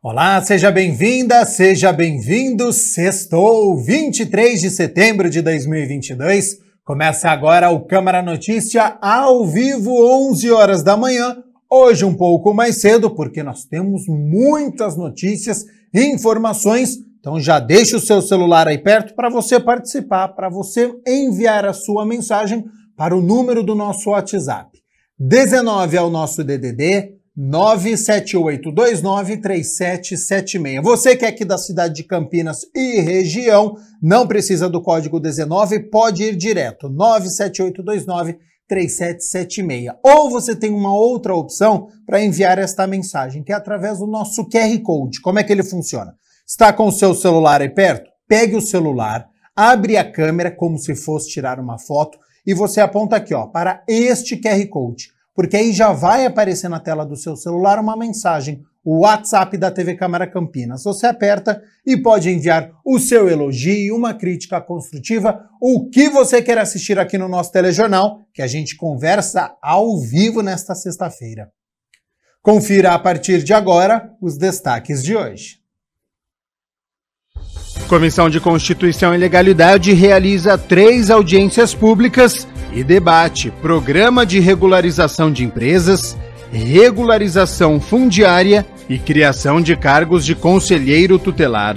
Olá, seja bem-vinda, seja bem-vindo. Sextou, 23 de setembro de 2022. Começa agora o Câmara Notícia ao vivo, 11 horas da manhã. Hoje um pouco mais cedo, porque nós temos muitas notícias e informações. Então já deixa o seu celular aí perto para você participar, para você enviar a sua mensagem para o número do nosso WhatsApp. 19 é o nosso DDD, 978293776. Você que é aqui da cidade de Campinas e região, não precisa do código 19, pode ir direto, 978293776. Ou você tem uma outra opção para enviar esta mensagem, que é através do nosso QR Code. Como é que ele funciona? Está com o seu celular aí perto? Pegue o celular, abre a câmera como se fosse tirar uma foto e você aponta aqui, ó, para este QR Code. Porque aí já vai aparecer na tela do seu celular uma mensagem, o WhatsApp da TV Câmara Campinas. Você aperta e pode enviar o seu elogio, uma crítica construtiva, o que você quer assistir aqui no nosso telejornal, que a gente conversa ao vivo nesta sexta-feira. Confira a partir de agora os destaques de hoje. Comissão de Constituição e Legalidade realiza 3 audiências públicas e debate programa de regularização de empresas, regularização fundiária e criação de cargos de conselheiro tutelar.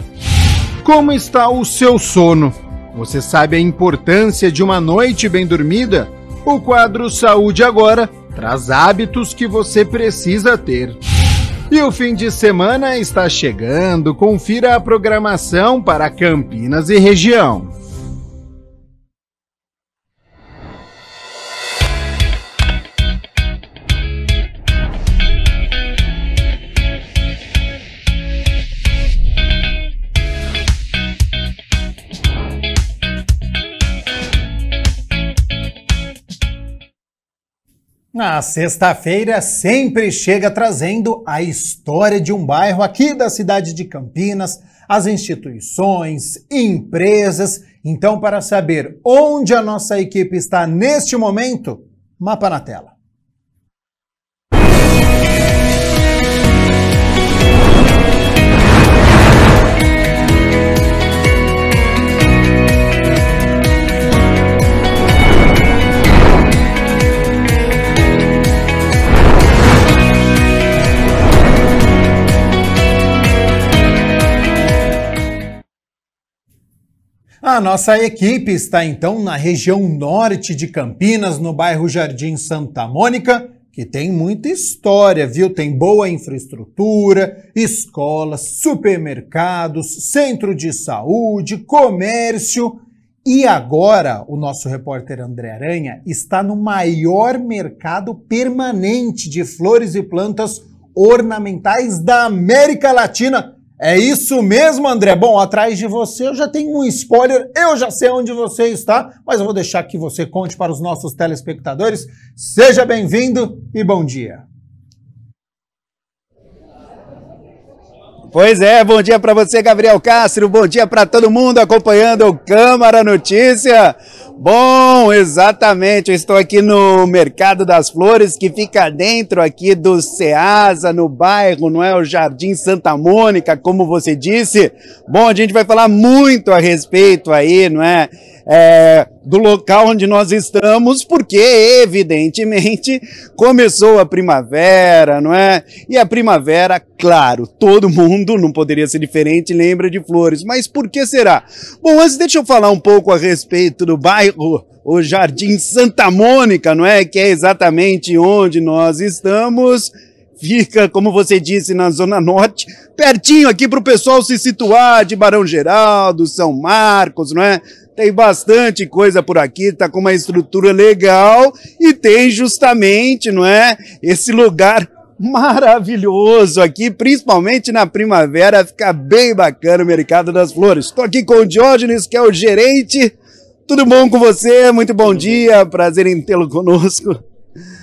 Como está o seu sono? Você sabe a importância de uma noite bem dormida? O quadro Saúde Agora traz hábitos que você precisa ter. E o fim de semana está chegando. Confira a programação para Campinas e região. Na sexta-feira sempre chega trazendo a história de um bairro aqui da cidade de Campinas, as instituições, empresas. Então, para saber onde a nossa equipe está neste momento, mapa na tela. A nossa equipe está então na região norte de Campinas, no bairro Jardim Santa Mônica, que tem muita história, viu? Tem boa infraestrutura, escolas, supermercados, centro de saúde, comércio. E agora o nosso repórter André Aranha está no maior mercado permanente de flores e plantas ornamentais da América Latina. É isso mesmo, André? Bom, atrás de você eu já tenho um spoiler, eu já sei onde você está, mas eu vou deixar que você conte para os nossos telespectadores. Seja bem-vindo e bom dia. Pois é, bom dia para você, Gabriel Castro, bom dia para todo mundo acompanhando o Câmara Notícia. Bom, exatamente, eu estou aqui no Mercado das Flores, que fica dentro aqui do Ceasa, no bairro, não é? O Jardim Santa Mônica, como você disse. Bom, a gente vai falar muito a respeito aí, não é? Do local onde nós estamos, porque evidentemente começou a primavera, não é? E a primavera, claro, todo mundo, não poderia ser diferente, lembra de flores. Mas por que será? Bom, antes deixa eu falar um pouco a respeito do bairro, o Jardim Santa Mônica, não é? Que é exatamente onde nós estamos. Fica, como você disse, na Zona Norte, pertinho aqui para o pessoal se situar, de Barão Geraldo, São Marcos, não é? Tem bastante coisa por aqui, tá com uma estrutura legal e tem justamente, não é, esse lugar maravilhoso aqui, principalmente na primavera, fica bem bacana o Mercado das Flores. Estou aqui com o Diógenes, que é o gerente. Tudo bom com você? Muito bom dia, prazer em tê-lo conosco.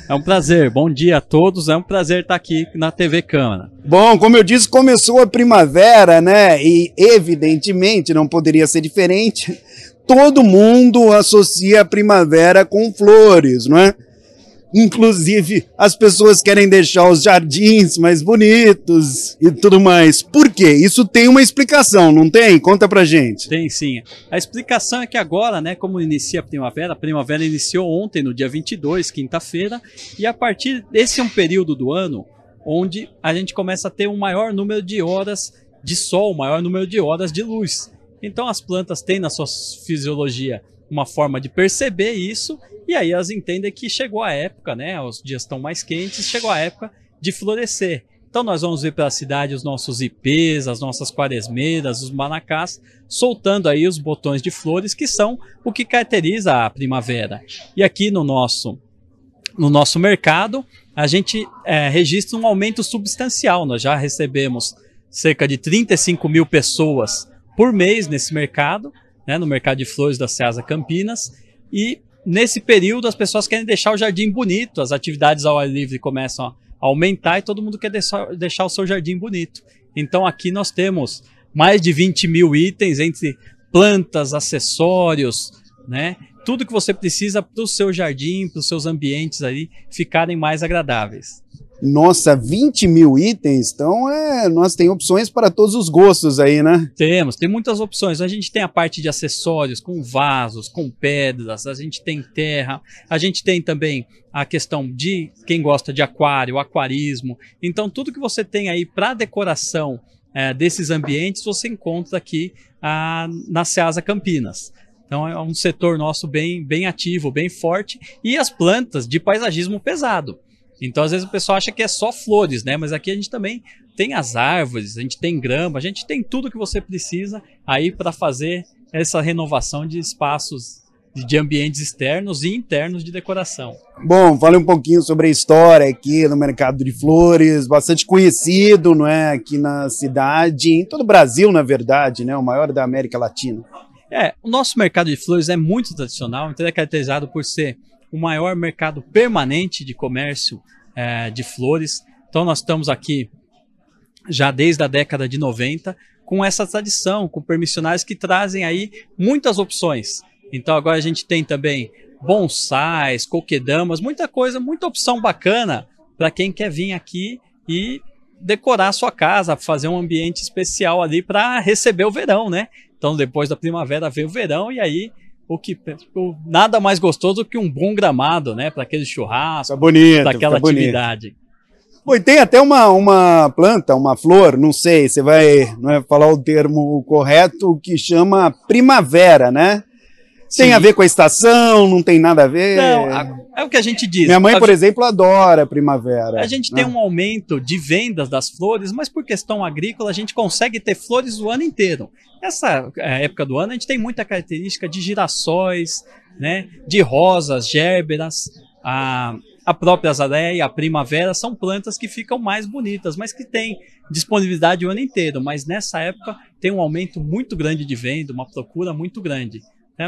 É um prazer, bom dia a todos, é um prazer estar aqui na TV Câmara. Bom, como eu disse, começou a primavera, né, e evidentemente não poderia ser diferente, todo mundo associa a primavera com flores, não é? Inclusive, as pessoas querem deixar os jardins mais bonitos e tudo mais. Por quê? Isso tem uma explicação, não tem? Conta pra gente. Tem sim. A explicação é que agora, né, como inicia a primavera iniciou ontem, no dia 22, quinta-feira, e a partir desse é um período do ano onde a gente começa a ter um maior número de horas de sol, um maior número de horas de luz. Então as plantas têm na sua fisiologia uma forma de perceber isso, e aí elas entendem que chegou a época, né? Os dias estão mais quentes, chegou a época de florescer. Então nós vamos ver pela cidade os nossos ipês, as nossas quaresmeiras, os manacás, soltando aí os botões de flores, que são o que caracteriza a primavera. E aqui no nosso mercado, a gente registra um aumento substancial. Nós já recebemos cerca de 35 mil pessoas por mês nesse mercado, né, no mercado de flores da Ceasa Campinas, e nesse período as pessoas querem deixar o jardim bonito, as atividades ao ar livre começam a aumentar e todo mundo quer deixar o seu jardim bonito. Então aqui nós temos mais de 20 mil itens entre plantas, acessórios, né, tudo que você precisa para o seu jardim, para os seus ambientes ali ficarem mais agradáveis. Nossa, 20 mil itens? Então nós temos opções para todos os gostos aí, né? Tem muitas opções. A gente tem a parte de acessórios, com vasos, com pedras, a gente tem terra, a gente tem também a questão de quem gosta de aquário, aquarismo. Então tudo que você tem aí para decoração desses ambientes, você encontra aqui na Ceasa Campinas. Então é um setor nosso bem ativo, bem forte, e as plantas de paisagismo pesado. Então, às vezes o pessoal acha que é só flores, né? Mas aqui a gente também tem as árvores, a gente tem grama, a gente tem tudo que você precisa aí para fazer essa renovação de espaços, de ambientes externos e internos de decoração. Bom, fale um pouquinho sobre a história aqui no mercado de flores, bastante conhecido, não é? Aqui na cidade, em todo o Brasil, na verdade, né? O maior da América Latina. O nosso mercado de flores é muito tradicional, então é caracterizado por ser o maior mercado permanente de comércio de flores. Então nós estamos aqui já desde a década de 90 com essa tradição, com permissionários que trazem aí muitas opções. Então agora a gente tem também bonsais, coquedamas, muita coisa, muita opção bacana para quem quer vir aqui e decorar a sua casa, fazer um ambiente especial ali para receber o verão, né? Então depois da primavera vem o verão e aí nada mais gostoso do que um bom gramado, né? Para aquele churrasco, para aquela atividade. Pô, e tem até uma planta, uma flor, não sei, você vai falar o termo correto, que chama primavera, né? Sim. Tem a ver com a estação, não tem nada a ver? Não, é o que a gente diz. Minha mãe, por exemplo, adora primavera. A gente tem um aumento de vendas das flores, mas por questão agrícola a gente consegue ter flores o ano inteiro. Essa época do ano a gente tem muita característica de girassóis, né, de rosas, gérberas, a própria azaleia, a primavera, são plantas que ficam mais bonitas, mas que têm disponibilidade o ano inteiro. Mas nessa época tem um aumento muito grande de venda, uma procura muito grande.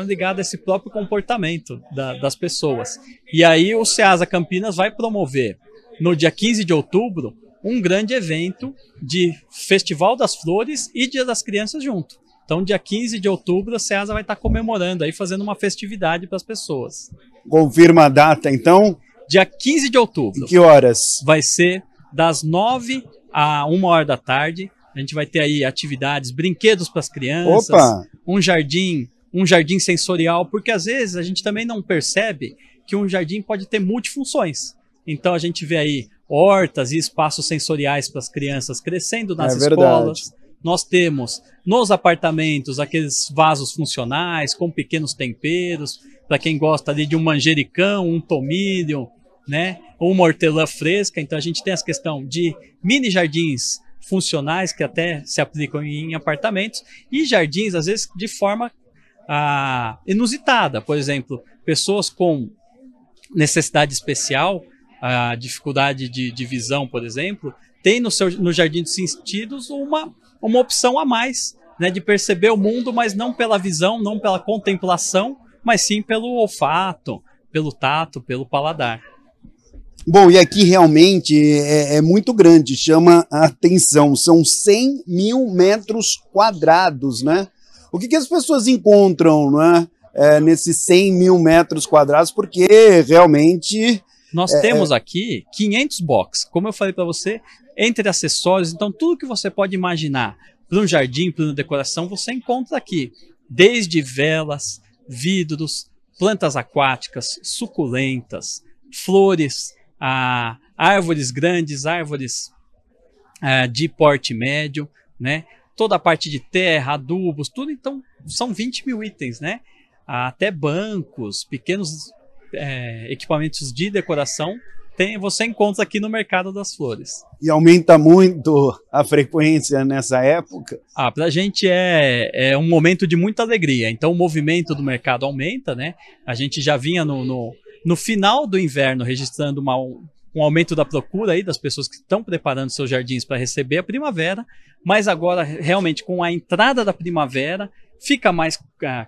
Ligado a esse próprio comportamento das pessoas. E aí o Ceasa Campinas vai promover, no dia 15 de outubro, um grande evento de Festival das Flores e Dia das Crianças junto. Então, dia 15 de outubro, a Ceasa vai estar comemorando, aí, fazendo uma festividade para as pessoas. Confirma a data, então? Dia 15 de outubro. E que horas? Vai ser das 9 a 1 hora da tarde. A gente vai ter aí atividades, brinquedos para as crianças, Opa! um jardim sensorial, porque às vezes a gente também não percebe que um jardim pode ter multifunções. Então a gente vê aí hortas e espaços sensoriais para as crianças crescendo nas escolas. Nós temos nos apartamentos aqueles vasos funcionais com pequenos temperos, para quem gosta ali de um manjericão, um tomilho, né, ou uma hortelã fresca. Então a gente tem essa questão de mini jardins funcionais que até se aplicam em apartamentos e jardins às vezes de forma inusitada. Por exemplo, pessoas com necessidade especial, dificuldade de visão, por exemplo, tem no Jardim dos Sentidos uma opção a mais, né, de perceber o mundo, mas não pela visão, não pela contemplação, mas sim pelo olfato, pelo tato, pelo paladar. Bom, e aqui realmente é muito grande, chama a atenção, são 100 mil metros quadrados, né? O que as pessoas encontram, né, nesses 100 mil metros quadrados? Porque realmente Nós temos aqui 500 box, como eu falei para você, entre acessórios, então tudo que você pode imaginar para um jardim, para uma decoração, você encontra aqui, desde velas, vidros, plantas aquáticas, suculentas, flores, árvores grandes, árvores de porte médio, né? Toda a parte de terra, adubos, tudo, então são 20 mil itens, né? Até bancos, pequenos equipamentos de decoração, você encontra aqui no Mercado das Flores. E aumenta muito a frequência nessa época? Pra gente é um momento de muita alegria, então o movimento do mercado aumenta, né? A gente já vinha no final do inverno registrando um aumento da procura aí das pessoas que estão preparando seus jardins para receber a primavera, mas agora realmente com a entrada da primavera fica mais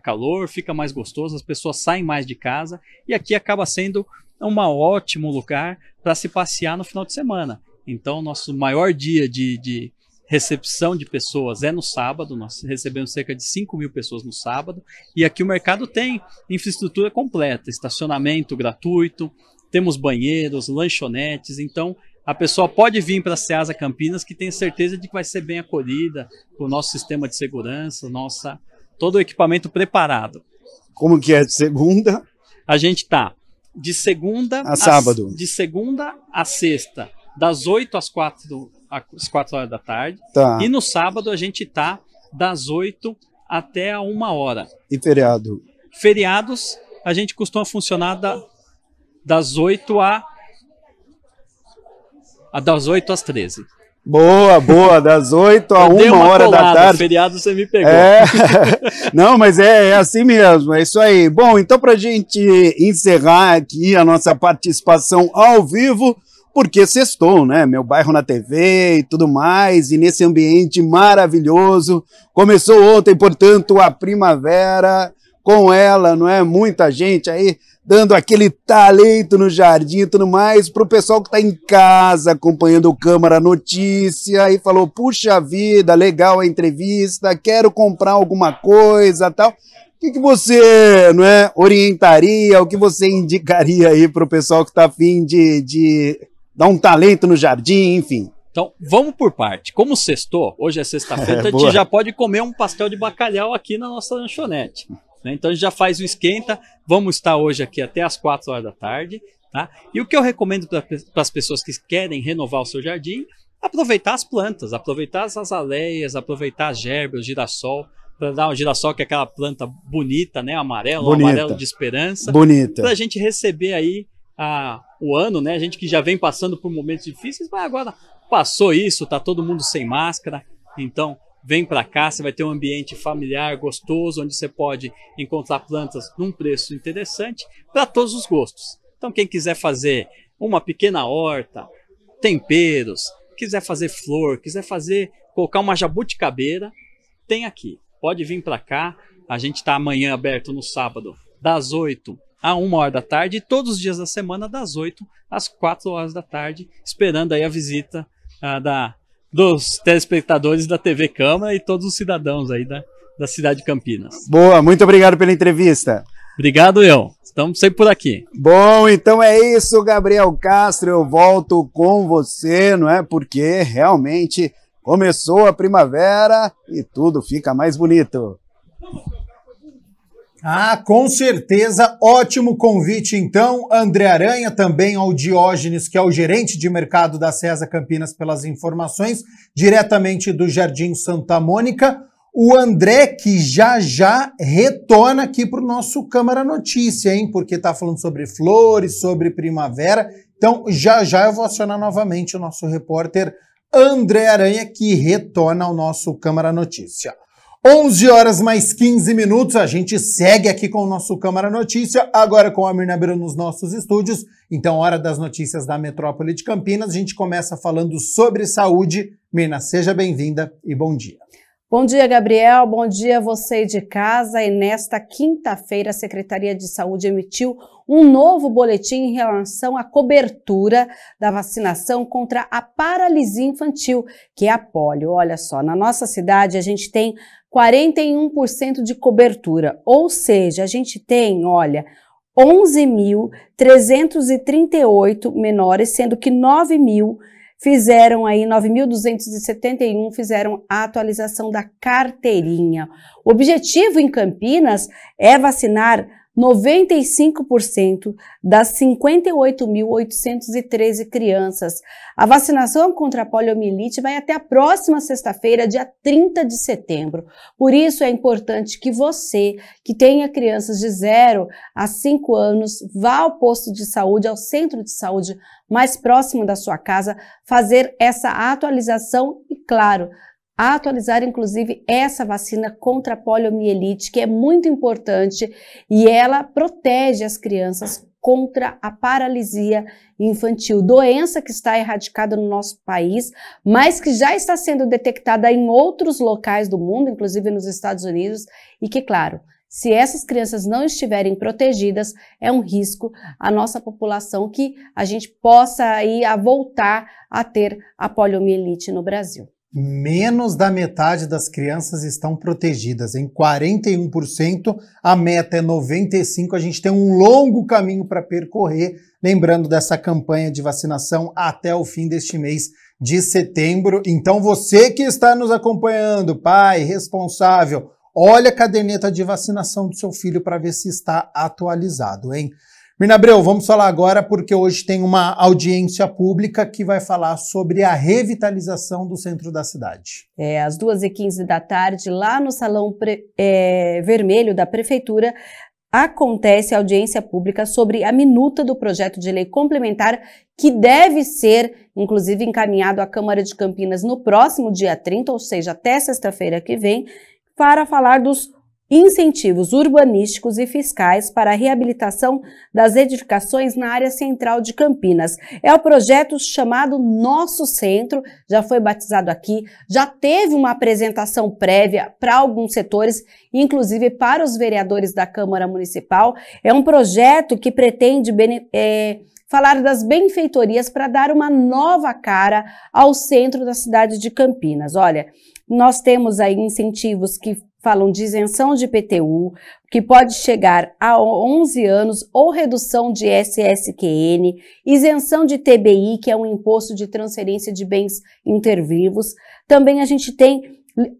calor, fica mais gostoso, as pessoas saem mais de casa e aqui acaba sendo um ótimo lugar para se passear no final de semana. Então nosso maior dia de recepção de pessoas é no sábado, nós recebemos cerca de 5 mil pessoas no sábado e aqui o mercado tem infraestrutura completa, estacionamento gratuito, temos banheiros, lanchonetes, então a pessoa pode vir para a Ceasa Campinas que tem certeza de que vai ser bem acolhida com o nosso sistema de segurança, todo o equipamento preparado. Como que é de segunda? A gente está de segunda a sábado. De segunda a sexta, das 8 às 4 horas da tarde. Tá. E no sábado a gente está das 8 até a 1 hora. E feriado? Feriados, a gente costuma funcionar das 8 às 13. Boa, das 8 a 1 hora da tarde. Feriado você me pegou. Não, mas é assim mesmo, é isso aí. Bom, então pra gente encerrar aqui a nossa participação ao vivo, porque sextou, né? Meu Bairro na TV e tudo mais, e nesse ambiente maravilhoso. Começou ontem, portanto, a primavera, com ela, não é? Muita gente aí dando aquele talento no jardim e tudo mais, para o pessoal que está em casa acompanhando o Câmara Notícia e falou, puxa vida, legal a entrevista, quero comprar alguma coisa tal. O que você, não é, orientaria, o que você indicaria aí para o pessoal que está a fim de dar um talento no jardim, enfim? Então, vamos por parte. Como sextou, hoje é sexta-feira, a gente já pode comer um pastel de bacalhau aqui na nossa lanchonete. Então a gente já faz o esquenta, vamos estar hoje aqui até as 4 horas da tarde, tá? E o que eu recomendo para as pessoas que querem renovar o seu jardim, aproveitar as plantas, aproveitar as azaleias, aproveitar as gerbas, o girassol, para dar um girassol que é aquela planta bonita, né? Amarelo, bonita. Amarelo de esperança. Bonita. Para a gente receber aí o ano, né? A gente que já vem passando por momentos difíceis, mas agora passou isso, tá todo mundo sem máscara, então vem para cá, você vai ter um ambiente familiar, gostoso, onde você pode encontrar plantas num preço interessante para todos os gostos. Então quem quiser fazer uma pequena horta, temperos, quiser fazer flor, quiser colocar uma jabuticabeira, tem aqui. Pode vir para cá, a gente está amanhã aberto no sábado, das 8 a 1 hora da tarde, e todos os dias da semana, das 8 às 4 horas da tarde, esperando aí a visita dos telespectadores da TV Câmara e todos os cidadãos aí da cidade de Campinas. Boa, muito obrigado pela entrevista. Obrigado, estamos sempre por aqui. Bom, então é isso, Gabriel Castro, eu volto com você, não é? Porque realmente começou a primavera e tudo fica mais bonito. Com certeza, ótimo convite então, André Aranha, também ao Diógenes, que é o gerente de mercado da Ceasa Campinas, pelas informações, diretamente do Jardim Santa Mônica. O André, que já retorna aqui para o nosso Câmara Notícia, hein? Porque está falando sobre flores, sobre primavera. Então, já eu vou acionar novamente o nosso repórter André Aranha, que retorna ao nosso Câmara Notícia. 11 horas mais 15 minutos, a gente segue aqui com o nosso Câmara Notícia, agora com a Mirna Beira nos nossos estúdios. Então, hora das notícias da metrópole de Campinas. A gente começa falando sobre saúde. Mirna, seja bem-vinda e bom dia. Bom dia, Gabriel. Bom dia a você de casa. E nesta quinta-feira, a Secretaria de Saúde emitiu um novo boletim em relação à cobertura da vacinação contra a paralisia infantil, que é a polio. Olha só, na nossa cidade a gente tem 41% de cobertura, ou seja, a gente tem, olha, 11.338 menores, sendo que 9.271 fizeram a atualização da carteirinha. O objetivo em Campinas é vacinar 95% das 58.813 crianças. A vacinação contra a poliomielite vai até a próxima sexta-feira, dia 30 de setembro. Por isso é importante que você, que tenha crianças de 0 a 5 anos, vá ao posto de saúde, ao centro de saúde mais próximo da sua casa, fazer essa atualização e, claro, atualizar inclusive essa vacina contra a poliomielite, que é muito importante e ela protege as crianças contra a paralisia infantil, doença que está erradicada no nosso país, mas que já está sendo detectada em outros locais do mundo, inclusive nos Estados Unidos, e que, claro, se essas crianças não estiverem protegidas, é um risco à nossa população que a gente possa aí a voltar a ter a poliomielite no Brasil. Menos da metade das crianças estão protegidas, em 41%, a meta é 95%, a gente tem um longo caminho para percorrer, lembrando dessa campanha de vacinação até o fim deste mês de setembro. Então você que está nos acompanhando, pai, responsável, olha a caderneta de vacinação do seu filho para ver se está atualizado, hein? Mirna Abreu, vamos falar agora porque hoje tem uma audiência pública que vai falar sobre a revitalização do centro da cidade. Às 2h15 da tarde, lá no Salão Vermelho da Prefeitura, acontece a audiência pública sobre a minuta do projeto de lei complementar que deve ser, inclusive, encaminhado à Câmara de Campinas no próximo dia 30, ou seja, até sexta-feira que vem, para falar dos incentivos urbanísticos e fiscais para a reabilitação das edificações na área central de Campinas. É o projeto chamado Nosso Centro, já foi batizado aqui, já teve uma apresentação prévia para alguns setores, inclusive para os vereadores da Câmara Municipal. É um projeto que pretende falar das benfeitorias para dar uma nova cara ao centro da cidade de Campinas. Olha, nós temos aí incentivos que falam de isenção de IPTU, que pode chegar a 11 anos, ou redução de SSQN, isenção de TBI, que é um imposto de transferência de bens intervivos. Também a gente tem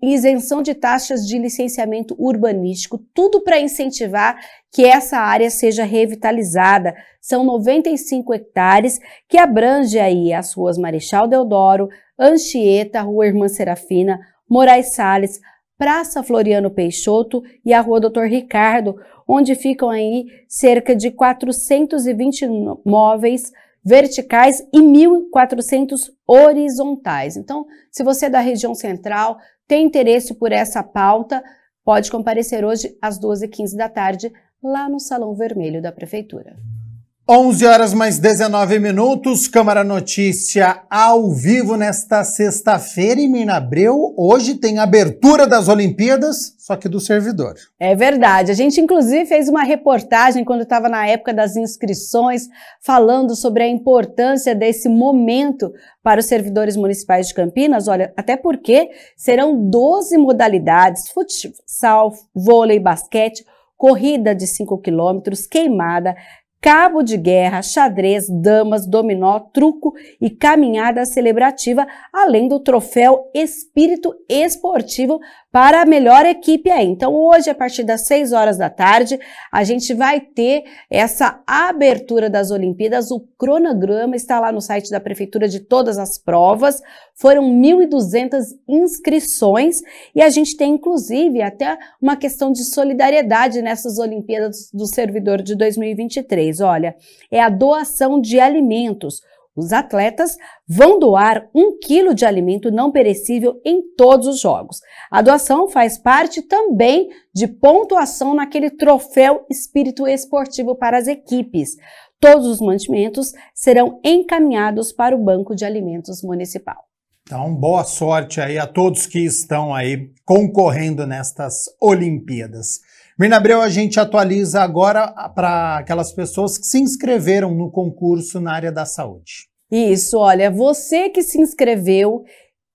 isenção de taxas de licenciamento urbanístico, tudo para incentivar que essa área seja revitalizada. São 95 hectares que abrange aí as ruas Marechal Deodoro, Anchieta, Rua Irmã Serafina, Moraes Salles, Praça Floriano Peixoto e a Rua Doutor Ricardo, onde ficam aí cerca de 420 móveis verticais e 1.400 horizontais. Então, se você é da região central, tem interesse por essa pauta, pode comparecer hoje às 2h15 da tarde lá no Salão Vermelho da Prefeitura. 11h19, Câmara Notícia ao vivo nesta sexta-feira em Mirna Abreu. Hoje tem abertura das Olimpíadas, só que do servidor. É verdade, a gente inclusive fez uma reportagem quando estava na época das inscrições, falando sobre a importância desse momento para os servidores municipais de Campinas. Olha, até porque serão 12 modalidades, futsal, vôlei, basquete, corrida de 5 quilômetros, queimada, cabo de guerra, xadrez, damas, dominó, truco e caminhada celebrativa, além do troféu Espírito Esportivo para a melhor equipe aí. Então hoje, a partir das 6 horas da tarde, a gente vai ter essa abertura das Olimpíadas. O cronograma está lá no site da Prefeitura de todas as provas. Foram 1.200 inscrições e a gente tem inclusive até uma questão de solidariedade nessas Olimpíadas do Servidor de 2023. Olha, é a doação de alimentos. Os atletas vão doar 1 quilo de alimento não perecível em todos os jogos. A doação faz parte também de pontuação naquele troféu Espírito Esportivo para as equipes. Todos os mantimentos serão encaminhados para o Banco de Alimentos Municipal. Então, boa sorte aí a todos que estão aí concorrendo nestas Olimpíadas. Mirna Abreu, a gente atualiza agora para aquelas pessoas que se inscreveram no concurso na área da saúde. Isso, olha, você que se inscreveu,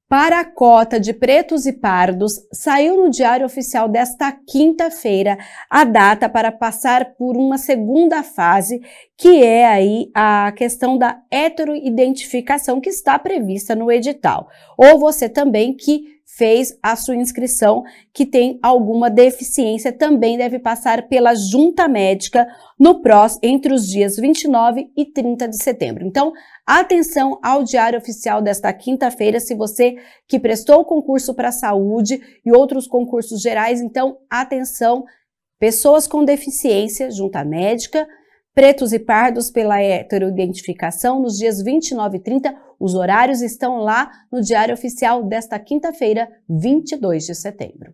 Para a cota de pretos e pardos, saiu no Diário Oficial desta quinta-feira a data para passar por uma segunda fase, que é aí a questão da heteroidentificação que está prevista no edital. Ou você também que fez a sua inscrição, que tem alguma deficiência, também deve passar pela junta médica no entre os dias 29 e 30 de setembro. Então, atenção ao Diário Oficial desta quinta-feira, se você que prestou o concurso para a saúde e outros concursos gerais, então, atenção, pessoas com deficiência, junta médica, pretos e pardos pela heteroidentificação nos dias 29 e 30, os horários estão lá no Diário Oficial desta quinta-feira, 22 de setembro.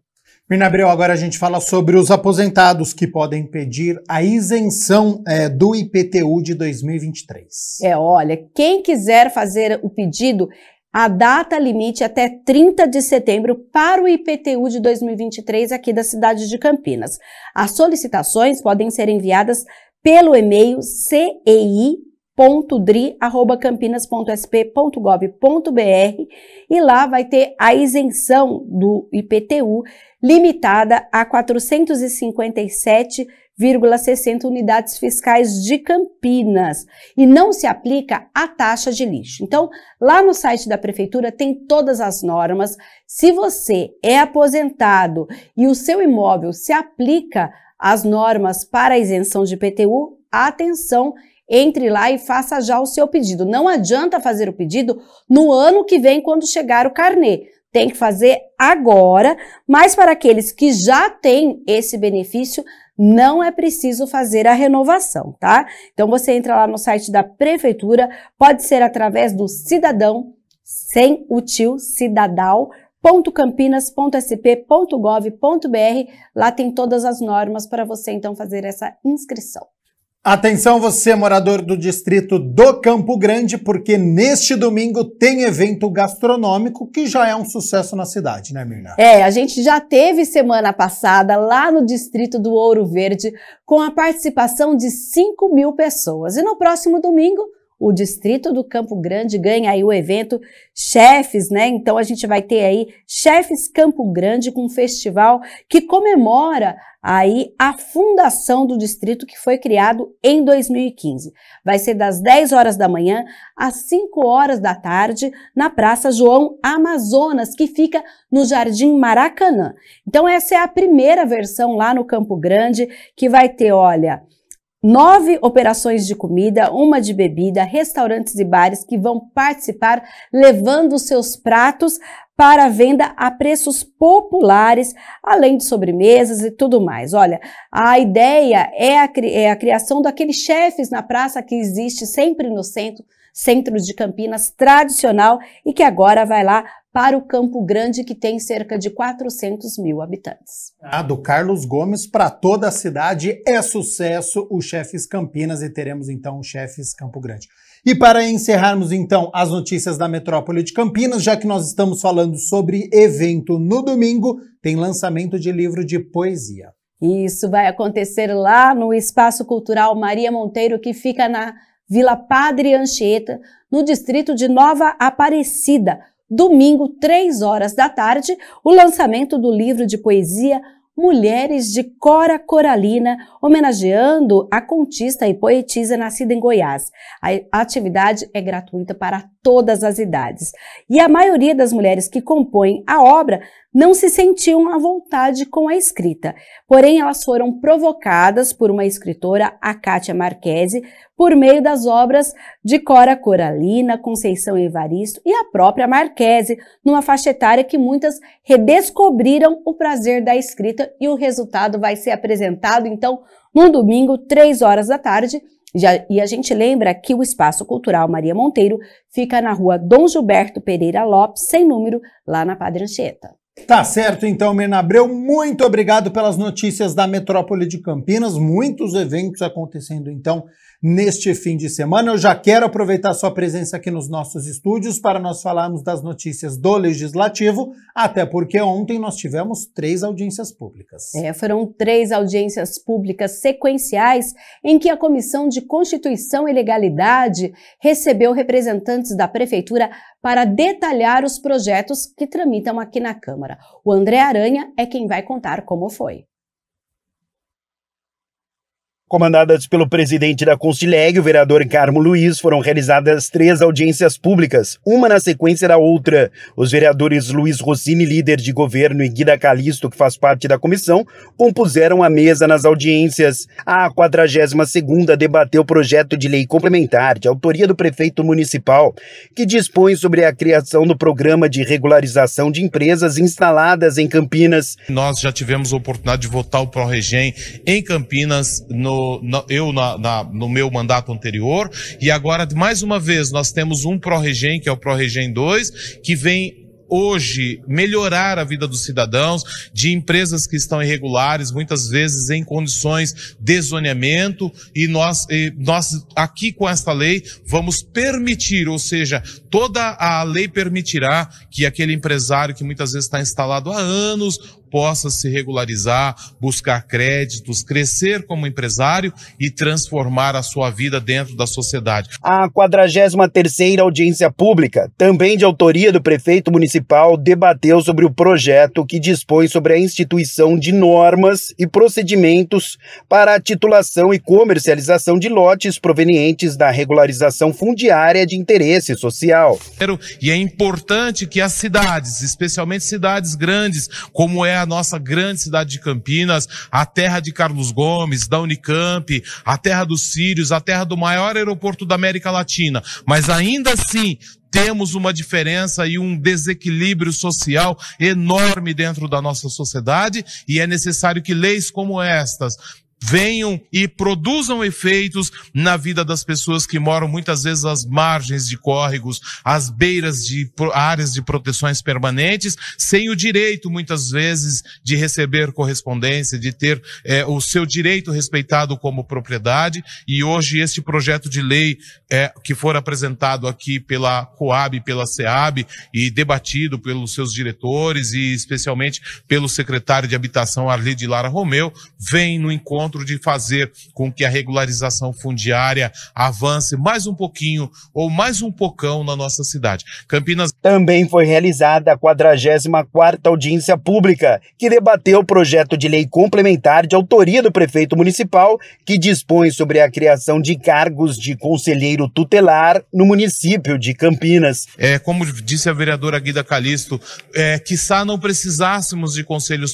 Mirna Abreu, agora a gente fala sobre os aposentados que podem pedir a isenção do IPTU de 2023. Olha, quem quiser fazer o pedido, a data limite até 30 de setembro para o IPTU de 2023 aqui da cidade de Campinas. As solicitações podem ser enviadas pelo e-mail cei.dri@campinas.sp.gov.br e lá vai ter a isenção do IPTU limitada a 457,60 unidades fiscais de Campinas e não se aplica a taxa de lixo. Então, lá no site da prefeitura tem todas as normas. Se você é aposentado e o seu imóvel se aplica às normas para a isenção de IPTU, atenção, entre lá e faça já o seu pedido. Não adianta fazer o pedido no ano que vem quando chegar o carnê. Tem que fazer agora, mas para aqueles que já têm esse benefício, não é preciso fazer a renovação, tá? Então você entra lá no site da prefeitura, pode ser através do Cidadão, sem o tio, cidadão.campinas.sp.gov.br, lá tem todas as normas para você então fazer essa inscrição. Atenção você, morador do distrito do Campo Grande, porque neste domingo tem evento gastronômico que já é um sucesso na cidade, né, Mirna? A gente já teve semana passada lá no distrito do Ouro Verde com a participação de 5.000 pessoas. E no próximo domingo, o distrito do Campo Grande ganha aí o evento Chefes, né? Então a gente vai ter aí Chefes Campo Grande com um festival que comemora aí a fundação do distrito que foi criado em 2015. Vai ser das 10 horas da manhã às 5 horas da tarde na Praça João Amazonas, que fica no Jardim Maracanã. Então essa é a primeira versão lá no Campo Grande, que vai ter, olha, 9 operações de comida, uma de bebida, restaurantes e bares que vão participar levando seus pratos para venda a preços populares, além de sobremesas e tudo mais. Olha, a ideia é a criação daqueles chefes na praça que existe sempre no centro de Campinas, tradicional, e que agora vai lá para o Campo Grande, que tem cerca de 400.000 habitantes. Do Carlos Gomes para toda a cidade é sucesso o Chefes Campinas e teremos então o Chefes Campo Grande. E para encerrarmos então as notícias da metrópole de Campinas, já que nós estamos falando sobre evento no domingo, tem lançamento de livro de poesia. Isso vai acontecer lá no Espaço Cultural Maria Monteiro, que fica na Vila Padre Anchieta, no distrito de Nova Aparecida. Domingo, 3 horas da tarde, o lançamento do livro de poesia Mulheres de Cora Coralina, homenageando a contista e poetisa nascida em Goiás. A atividade é gratuita para todas as idades. E a maioria das mulheres que compõem a obra não se sentiam à vontade com a escrita. Porém, elas foram provocadas por uma escritora, a Kátia Marquese, por meio das obras de Cora Coralina, Conceição Evaristo e a própria Marquese, numa faixa etária que muitas redescobriram o prazer da escrita, e o resultado vai ser apresentado, então, no domingo, 3 horas da tarde. E a gente lembra que o Espaço Cultural Maria Monteiro fica na rua Dom Gilberto Pereira Lopes, sem número, lá na Padre Anchieta. Tá certo, então, Mirna Abreu, muito obrigado pelas notícias da metrópole de Campinas, muitos eventos acontecendo, então, neste fim de semana. Eu já quero aproveitar sua presença aqui nos nossos estúdios para nós falarmos das notícias do Legislativo, até porque ontem nós tivemos 3 audiências públicas. Foram 3 audiências públicas sequenciais em que a Comissão de Constituição e Legalidade recebeu representantes da Prefeitura para detalhar os projetos que tramitam aqui na Câmara. O André Aranha é quem vai contar como foi. Comandadas pelo presidente da Consileg, o vereador Carmo Luiz, foram realizadas 3 audiências públicas, uma na sequência da outra. Os vereadores Luiz Rossini, líder de governo, e Guida Calisto, que faz parte da comissão, compuseram a mesa nas audiências. A 42ª debateu o projeto de lei complementar, de autoria do prefeito municipal, que dispõe sobre a criação do programa de regularização de empresas instaladas em Campinas. Nós já tivemos a oportunidade de votar o ProRegem em Campinas no meu mandato anterior, e agora, mais uma vez, nós temos um ProRegem, que é o ProRegem 2, que vem hoje melhorar a vida dos cidadãos, de empresas que estão irregulares, muitas vezes em condições de zoneamento, e nós aqui com esta lei vamos permitir, ou seja, toda a lei permitirá que aquele empresário que muitas vezes está instalado há anos possa se regularizar, buscar créditos, crescer como empresário e transformar a sua vida dentro da sociedade. A 43ª audiência pública, também de autoria do prefeito municipal, debateu sobre o projeto que dispõe sobre a instituição de normas e procedimentos para a titulação e comercialização de lotes provenientes da regularização fundiária de interesse social. E é importante que as cidades, especialmente cidades grandes, como é a nossa grande cidade de Campinas, a terra de Carlos Gomes, da Unicamp, a terra dos Sírios, a terra do maior aeroporto da América Latina, mas ainda assim temos uma diferença e um desequilíbrio social enorme dentro da nossa sociedade, e é necessário que leis como estas venham e produzam efeitos na vida das pessoas que moram muitas vezes às margens de córregos, às beiras de áreas de proteções permanentes, sem o direito, muitas vezes, de receber correspondência, de ter o seu direito respeitado como propriedade. E hoje este projeto de lei que for apresentado aqui pela Coab, pela SEAB, e debatido pelos seus diretores e especialmente pelo secretário de Habitação, Arlide Lara Romeu, vem no encontro de fazer com que a regularização fundiária avance mais um pouquinho ou mais um pocão na nossa cidade. Campinas. Também foi realizada a 44ª audiência pública, que debateu o projeto de lei complementar de autoria do prefeito municipal, que dispõe sobre a criação de cargos de conselheiro tutelar no município de Campinas. Como disse a vereadora Guida Calisto, quiçá não precisássemos de conselheiros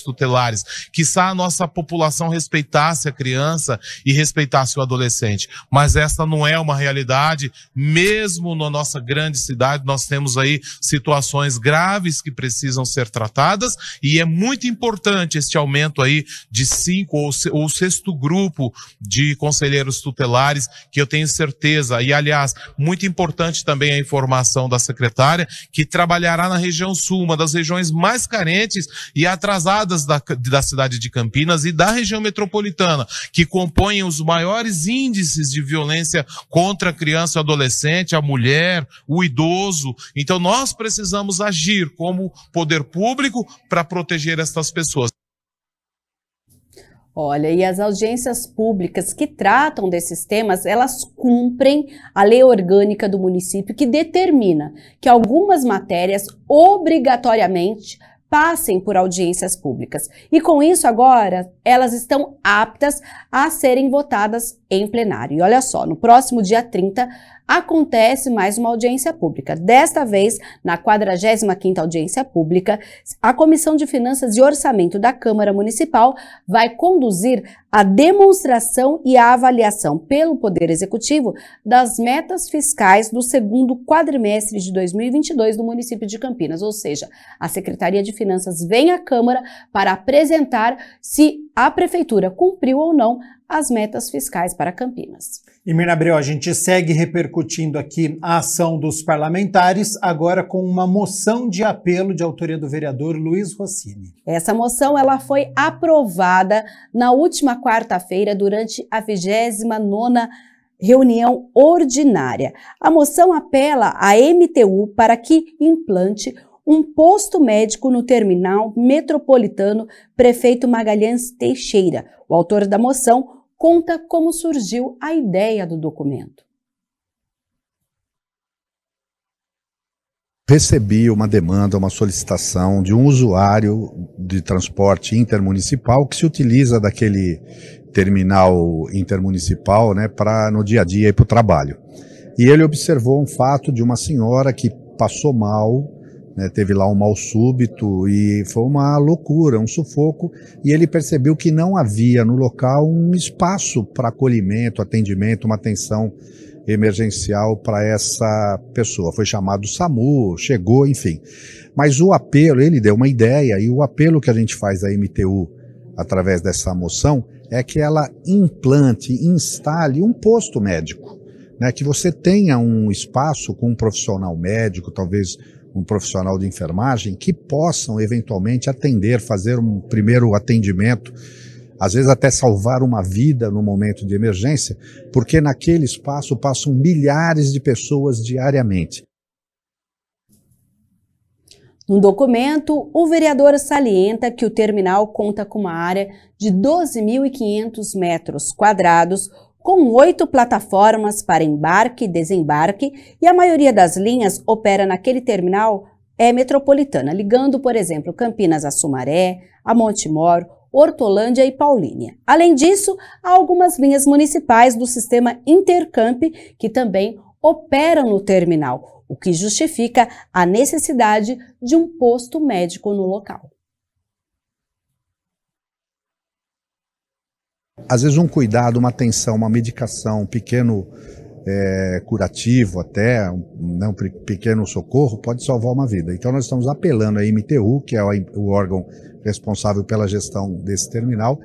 tutelares, quiçá a nossa população respeitasse a criança e respeitasse o adolescente. Mas essa não é uma realidade. Mesmo na nossa grande cidade, nós temos aí situações graves que precisam ser tratadas, e é muito importante este aumento aí de 5 ou 6º grupo de conselheiros tutelares, que eu tenho certeza, e aliás, muito importante também a informação da secretária, que trabalhará na região sul, uma das regiões mais carentes e atrasadas da cidade de Campinas e da região metropolitana, que compõem os maiores índices de violência contra a criança e o adolescente, a mulher, o idoso. Então nós precisamos agir como poder público para proteger essas pessoas. Olha, e as audiências públicas que tratam desses temas, elas cumprem a lei orgânica do município, que determina que algumas matérias obrigatoriamente passem por audiências públicas. E com isso agora, elas estão aptas a serem votadas em plenário. E olha só, no próximo dia 30 acontece mais uma audiência pública. Desta vez, na 45ª audiência pública, a Comissão de Finanças e Orçamento da Câmara Municipal vai conduzir a demonstração e a avaliação pelo Poder Executivo das metas fiscais do segundo quadrimestre de 2022 do município de Campinas. Ou seja, a Secretaria de Finanças vem à Câmara para apresentar se a Prefeitura cumpriu ou não as metas fiscais para Campinas. E Mirna Abreu, a gente segue repercutindo aqui a ação dos parlamentares, agora com uma moção de apelo de autoria do vereador Luiz Rossini. Essa moção ela foi aprovada na última quarta-feira durante a 29ª reunião ordinária. A moção apela à MTU para que implante um posto médico no terminal metropolitano Prefeito Magalhães Teixeira. O autor da moção conta como surgiu a ideia do documento. Recebi uma demanda, uma solicitação de um usuário de transporte intermunicipal que se utiliza daquele terminal intermunicipal, né, para no dia a dia ir para o trabalho. E ele observou um fato de uma senhora que passou mal, né, teve lá um mal súbito e foi uma loucura, um sufoco, e ele percebeu que não havia no local um espaço para acolhimento, atendimento, uma atenção emergencial para essa pessoa. Foi chamado o SAMU, chegou, enfim. Mas o apelo, ele deu uma ideia, e o apelo que a gente faz à MTU através dessa moção é que ela implante, instale um posto médico, né, que você tenha um espaço com um profissional médico, talvez um profissional de enfermagem, que possam eventualmente atender, fazer um primeiro atendimento, às vezes até salvar uma vida no momento de emergência, porque naquele espaço passam milhares de pessoas diariamente. No documento, o vereador salienta que o terminal conta com uma área de 12.500 metros quadrados, com 8 plataformas para embarque e desembarque, e a maioria das linhas opera naquele terminal metropolitana, ligando, por exemplo, Campinas a Sumaré, a Montemor, Hortolândia e Paulínia. Além disso, há algumas linhas municipais do sistema Intercamp que também operam no terminal, o que justifica a necessidade de um posto médico no local. Às vezes um cuidado, uma atenção, uma medicação, um pequeno curativo até, um pequeno socorro pode salvar uma vida. Então nós estamos apelando à MTU, que é o órgão responsável pela gestão desse terminal,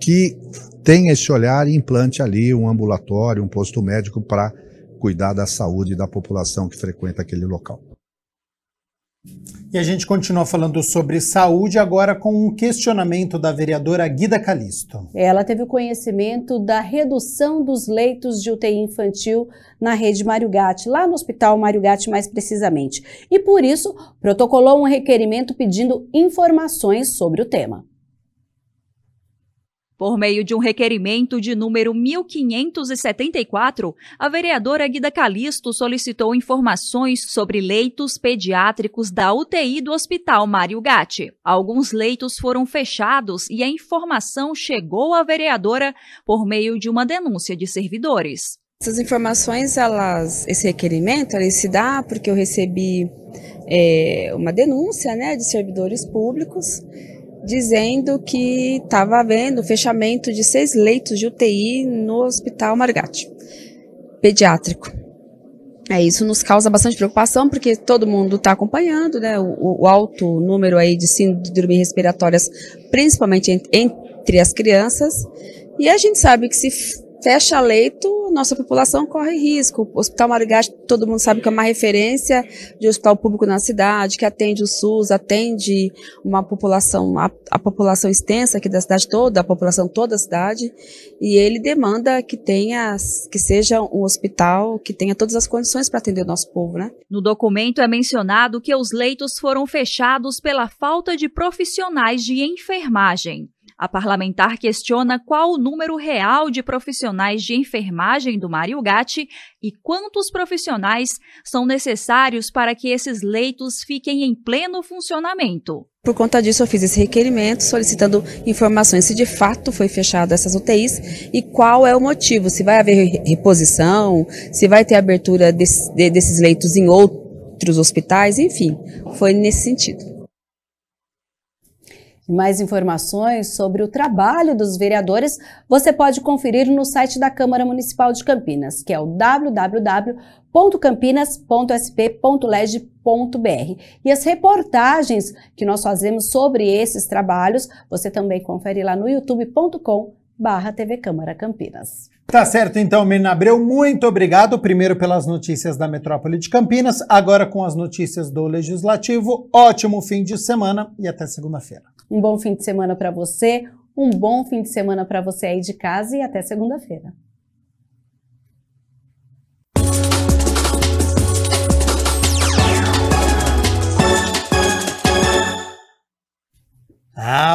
que tenha esse olhar e implante ali um ambulatório, um posto médico para cuidar da saúde da população que frequenta aquele local. E a gente continua falando sobre saúde agora com um questionamento da vereadora Guida Calisto. Ela teve conhecimento da redução dos leitos de UTI infantil na rede Mário Gatti, lá no Hospital Mário Gatti mais precisamente, e por isso protocolou um requerimento pedindo informações sobre o tema. Por meio de um requerimento de número 1574, a vereadora Guida Calisto solicitou informações sobre leitos pediátricos da UTI do Hospital Mário Gatti. Alguns leitos foram fechados e a informação chegou à vereadora por meio de uma denúncia de servidores. Essas informações, esse requerimento, ele se dá porque eu recebi uma denúncia, né, de servidores públicos dizendo que estava havendo fechamento de 6 leitos de UTI no Hospital Mário Gatti, pediátrico. Isso nos causa bastante preocupação, porque todo mundo está acompanhando, né, o alto número aí de síndromes respiratórias, principalmente entre as crianças, e a gente sabe que se fecha leito, nossa população corre risco. O Hospital Mário Gatti, todo mundo sabe que é uma referência de hospital público na cidade, que atende o SUS, atende uma população, a população extensa aqui da cidade toda, a população toda da cidade, e ele demanda que seja um hospital que tenha todas as condições para atender o nosso povo, né? No documento é mencionado que os leitos foram fechados pela falta de profissionais de enfermagem. A parlamentar questiona qual o número real de profissionais de enfermagem do Mário Gatti e quantos profissionais são necessários para que esses leitos fiquem em pleno funcionamento. Por conta disso, eu fiz esse requerimento solicitando informações se de fato foi fechado essas UTIs e qual é o motivo, se vai haver reposição, se vai ter abertura desses leitos em outros hospitais, enfim, foi nesse sentido. Mais informações sobre o trabalho dos vereadores você pode conferir no site da Câmara Municipal de Campinas, que é o www.campinas.sp.leg.br. E as reportagens que nós fazemos sobre esses trabalhos, você também confere lá no youtube.com/. youtube.com/TV Câmara Campinas. Tá certo, então, Mirna Abreu, muito obrigado, primeiro pelas notícias da Metrópole de Campinas, agora com as notícias do Legislativo. Ótimo fim de semana e até segunda-feira. Um bom fim de semana para você, um bom fim de semana para você aí de casa e até segunda-feira.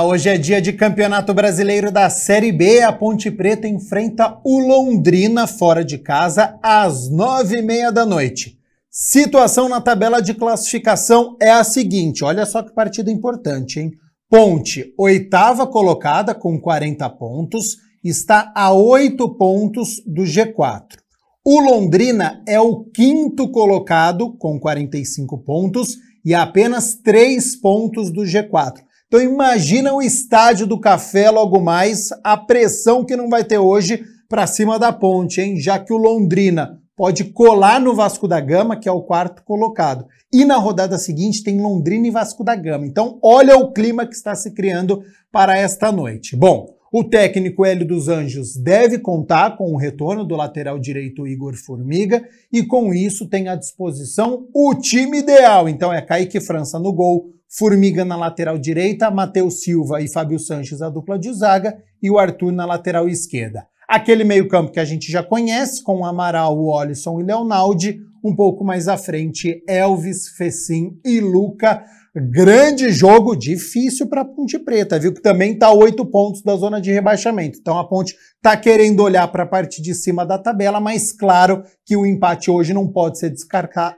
Hoje é dia de Campeonato Brasileiro da Série B. A Ponte Preta enfrenta o Londrina fora de casa às 9h30 da noite. Situação na tabela de classificação é a seguinte, olha só que partida importante, hein? Ponte, 8ª colocada com 40 pontos, está a 8 pontos do G4. O Londrina é o 5º colocado com 45 pontos e apenas 3 pontos do G4. Então imagina o Estádio do Café logo mais, a pressão que não vai ter hoje para cima da Ponte, hein? Já que o Londrina pode colar no Vasco da Gama, que é o 4º colocado. E na rodada seguinte tem Londrina e Vasco da Gama. Então olha o clima que está se criando para esta noite. Bom, o técnico Hélio dos Anjos deve contar com o retorno do lateral direito Igor Formiga e com isso tem à disposição o time ideal. Então é Kaique França no gol, Formiga na lateral direita, Matheus Silva e Fábio Sanches a dupla de zaga e o Arthur na lateral esquerda. Aquele meio-campo que a gente já conhece, com o Amaral, o Olisson e Leonaldi, um pouco mais à frente, Elvis, Fecim e Luca. Grande jogo, difícil para a Ponte Preta, viu? Que também está a 8 pontos da zona de rebaixamento. Então a Ponte está querendo olhar para a parte de cima da tabela, mas claro que o empate hoje não pode ser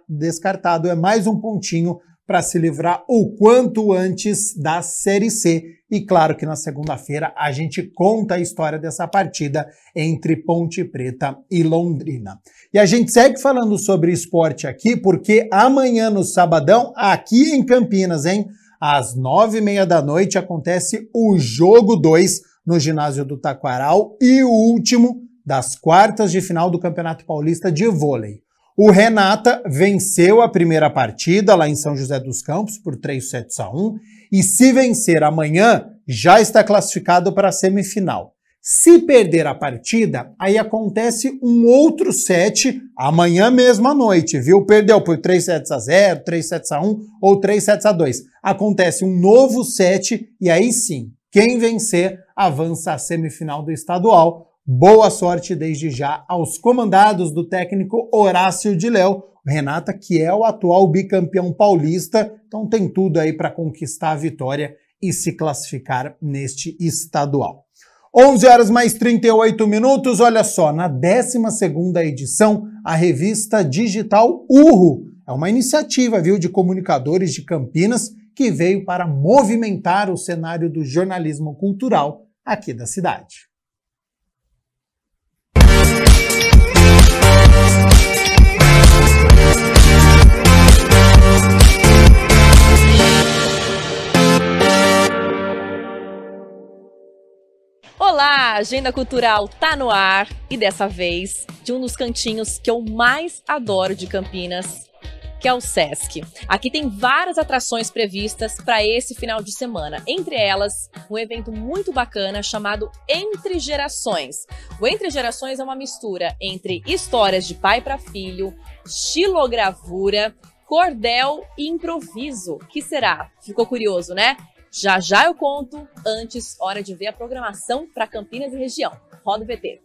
descartado, é mais um pontinho para se livrar o quanto antes da Série C. E claro que na segunda-feira a gente conta a história dessa partida entre Ponte Preta e Londrina. E a gente segue falando sobre esporte aqui, porque amanhã no sabadão, aqui em Campinas, hein, às 9h30 da noite, acontece o jogo 2 no ginásio do Taquaral e o último das quartas de final do Campeonato Paulista de Vôlei. O Renata venceu a primeira partida lá em São José dos Campos por 3-1 e se vencer amanhã já está classificado para a semifinal. Se perder a partida, aí acontece um outro set amanhã mesmo à noite, viu? Perdeu por 3-0, 3-1 ou 3-2. Acontece um novo set e aí sim, quem vencer avança à semifinal do estadual. Boa sorte desde já aos comandados do técnico Horácio de Léo. Renata, que é o atual bicampeão paulista, então tem tudo aí para conquistar a vitória e se classificar neste estadual. 11h mais 38, olha só, na 12ª edição, a revista digital Urro. É uma iniciativa, viu, de comunicadores de Campinas que veio para movimentar o cenário do jornalismo cultural aqui da cidade. Olá, a Agenda Cultural tá no ar e dessa vez de um dos cantinhos que eu mais adoro de Campinas, que é o Sesc. Aqui tem várias atrações previstas para esse final de semana. Entre elas, um evento muito bacana chamado Entre Gerações. O Entre Gerações é uma mistura entre histórias de pai para filho, xilogravura, cordel e improviso. Que será? Ficou curioso, né? Já já eu conto, antes, hora de ver a programação para Campinas e região. Roda o VT.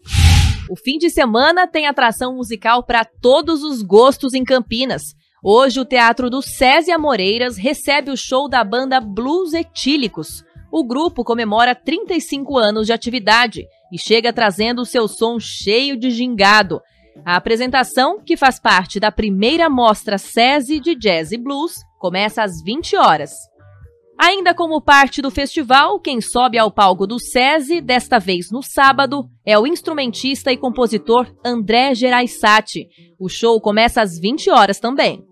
O fim de semana tem atração musical para todos os gostos em Campinas. Hoje o Teatro do SESI Amoreiras recebe o show da banda Blues Etílicos. O grupo comemora 35 anos de atividade e chega trazendo o seu som cheio de gingado. A apresentação, que faz parte da primeira mostra SESI de Jazz e Blues, começa às 20 horas. Ainda como parte do festival, quem sobe ao palco do SESI, desta vez no sábado, é o instrumentista e compositor André Geraisati. O show começa às 20 horas também.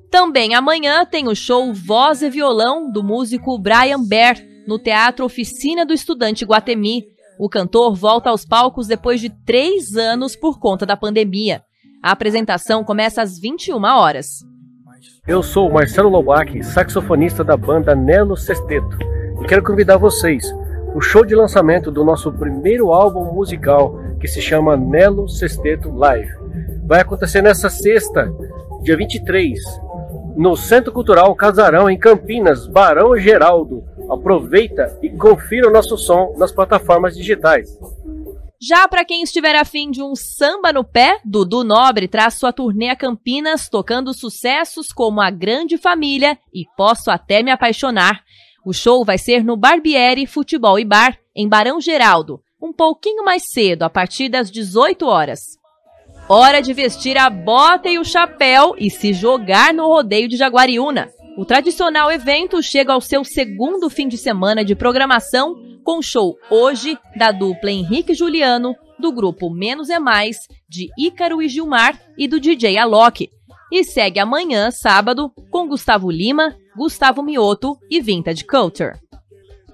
Também amanhã tem o show Voz e Violão do músico Brian Baer, no Teatro Oficina do Estudante Guatemi. O cantor volta aos palcos depois de 3 anos por conta da pandemia. A apresentação começa às 21 horas. Eu sou o Marcelo Lobac, saxofonista da banda Nelo Sesteto, e quero convidar vocês o show de lançamento do nosso primeiro álbum musical, que se chama Nelo Sexteto Live. Vai acontecer nessa sexta, dia 23, no Centro Cultural Casarão, em Campinas, Barão Geraldo. Aproveita e confira o nosso som nas plataformas digitais. Já para quem estiver afim de um samba no pé, Dudu Nobre traz sua turnê a Campinas, tocando sucessos como A Grande Família e Posso Até Me Apaixonar. O show vai ser no Barbieri Futebol e Bar, em Barão Geraldo, um pouquinho mais cedo, a partir das 18 horas. Hora de vestir a bota e o chapéu e se jogar no rodeio de Jaguariúna. O tradicional evento chega ao seu segundo fim de semana de programação, com show hoje da dupla Henrique e Juliano, do grupo Menos é Mais, de Ícaro e Gilmar e do DJ Alok. E segue amanhã, sábado, com Gustavo Lima, Gustavo Mioto e Vintage Culture.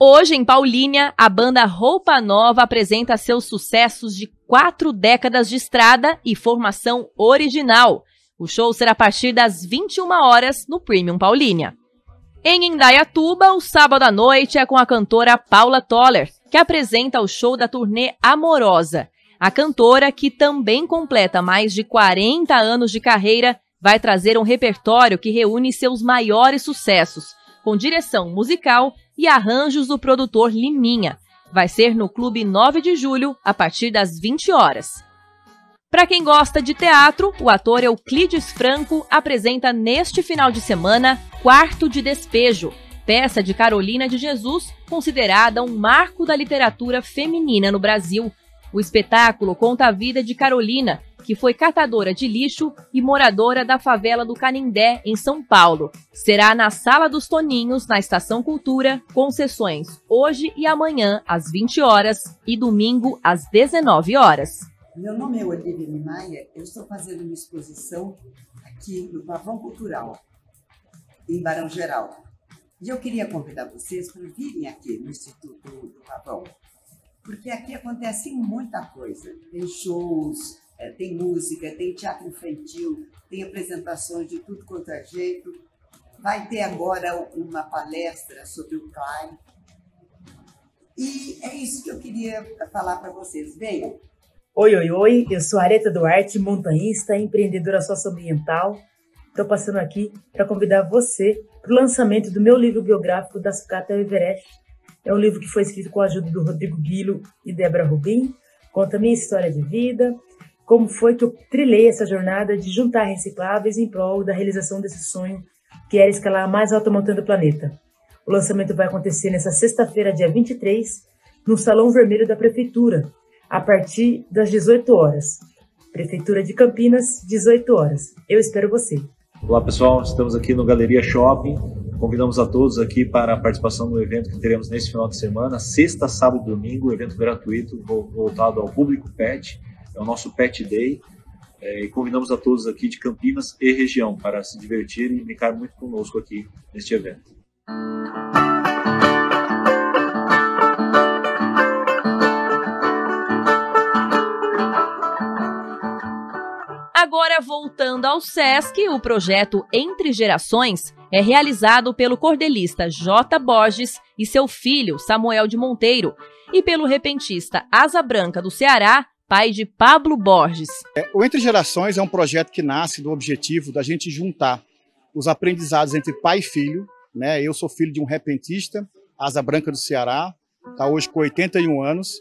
Hoje, em Paulínia, a banda Roupa Nova apresenta seus sucessos de 4 décadas de estrada e formação original. O show será a partir das 21 horas no Premium Paulínia. Em Indaiatuba, o sábado à noite é com a cantora Paula Toller, que apresenta o show da turnê Amorosa. A cantora, que também completa mais de 40 anos de carreira, vai trazer um repertório que reúne seus maiores sucessos, com direção musical e arranjos do produtor Liminha. Vai ser no Clube 9 de Julho, a partir das 20 horas. Para quem gosta de teatro, o ator Euclides Franco apresenta neste final de semana Quarto de Despejo, peça de Carolina de Jesus, considerada um marco da literatura feminina no Brasil. O espetáculo conta a vida de Carolina, que foi catadora de lixo e moradora da favela do Canindé, em São Paulo. Será na Sala dos Toninhos, na Estação Cultura, com sessões hoje e amanhã, às 20 horas, e domingo, às 19 horas. Meu nome é Olivia Maia, eu estou fazendo uma exposição aqui no Pavão Cultural, em Barão Geraldo. E eu queria convidar vocês para virem aqui no Instituto do Pavão, porque aqui acontece muita coisa. Tem shows, tem música, tem teatro infantil, tem apresentações de tudo quanto é jeito. Vai ter agora uma palestra sobre o CAI. E é isso que eu queria falar para vocês. Venham! Oi, eu sou Areta Duarte, montanhista, empreendedora socioambiental. Estou passando aqui para convidar você para o lançamento do meu livro biográfico Da Sucata ao Everest. É um livro que foi escrito com a ajuda do Rodrigo Guilo e Débora Rubim. Conta a minha história de vida, como foi que eu trilhei essa jornada de juntar recicláveis em prol da realização desse sonho, que era escalar a mais alta montanha do planeta. O lançamento vai acontecer nessa sexta-feira, dia 23, no Salão Vermelho da Prefeitura, a partir das 18 horas. Prefeitura de Campinas, 18 horas. Eu espero você. Olá pessoal, estamos aqui no Galeria Shopping. Convidamos a todos aqui para a participação no evento que teremos neste final de semana, sexta, sábado e domingo, evento gratuito voltado ao público pet. É o nosso Pet Day. E convidamos a todos aqui de Campinas e região para se divertir e brincar muito conosco aqui neste evento. Agora, voltando ao SESC, o projeto Entre Gerações é realizado pelo cordelista J. Borges e seu filho, Samuel de Monteiro, e pelo repentista Asa Branca do Ceará, pai de Pablo Borges. O Entre Gerações é um projeto que nasce do objetivo da gente juntar os aprendizados entre pai e filho, né? Eu sou filho de um repentista, Asa Branca do Ceará, está hoje com 81 anos,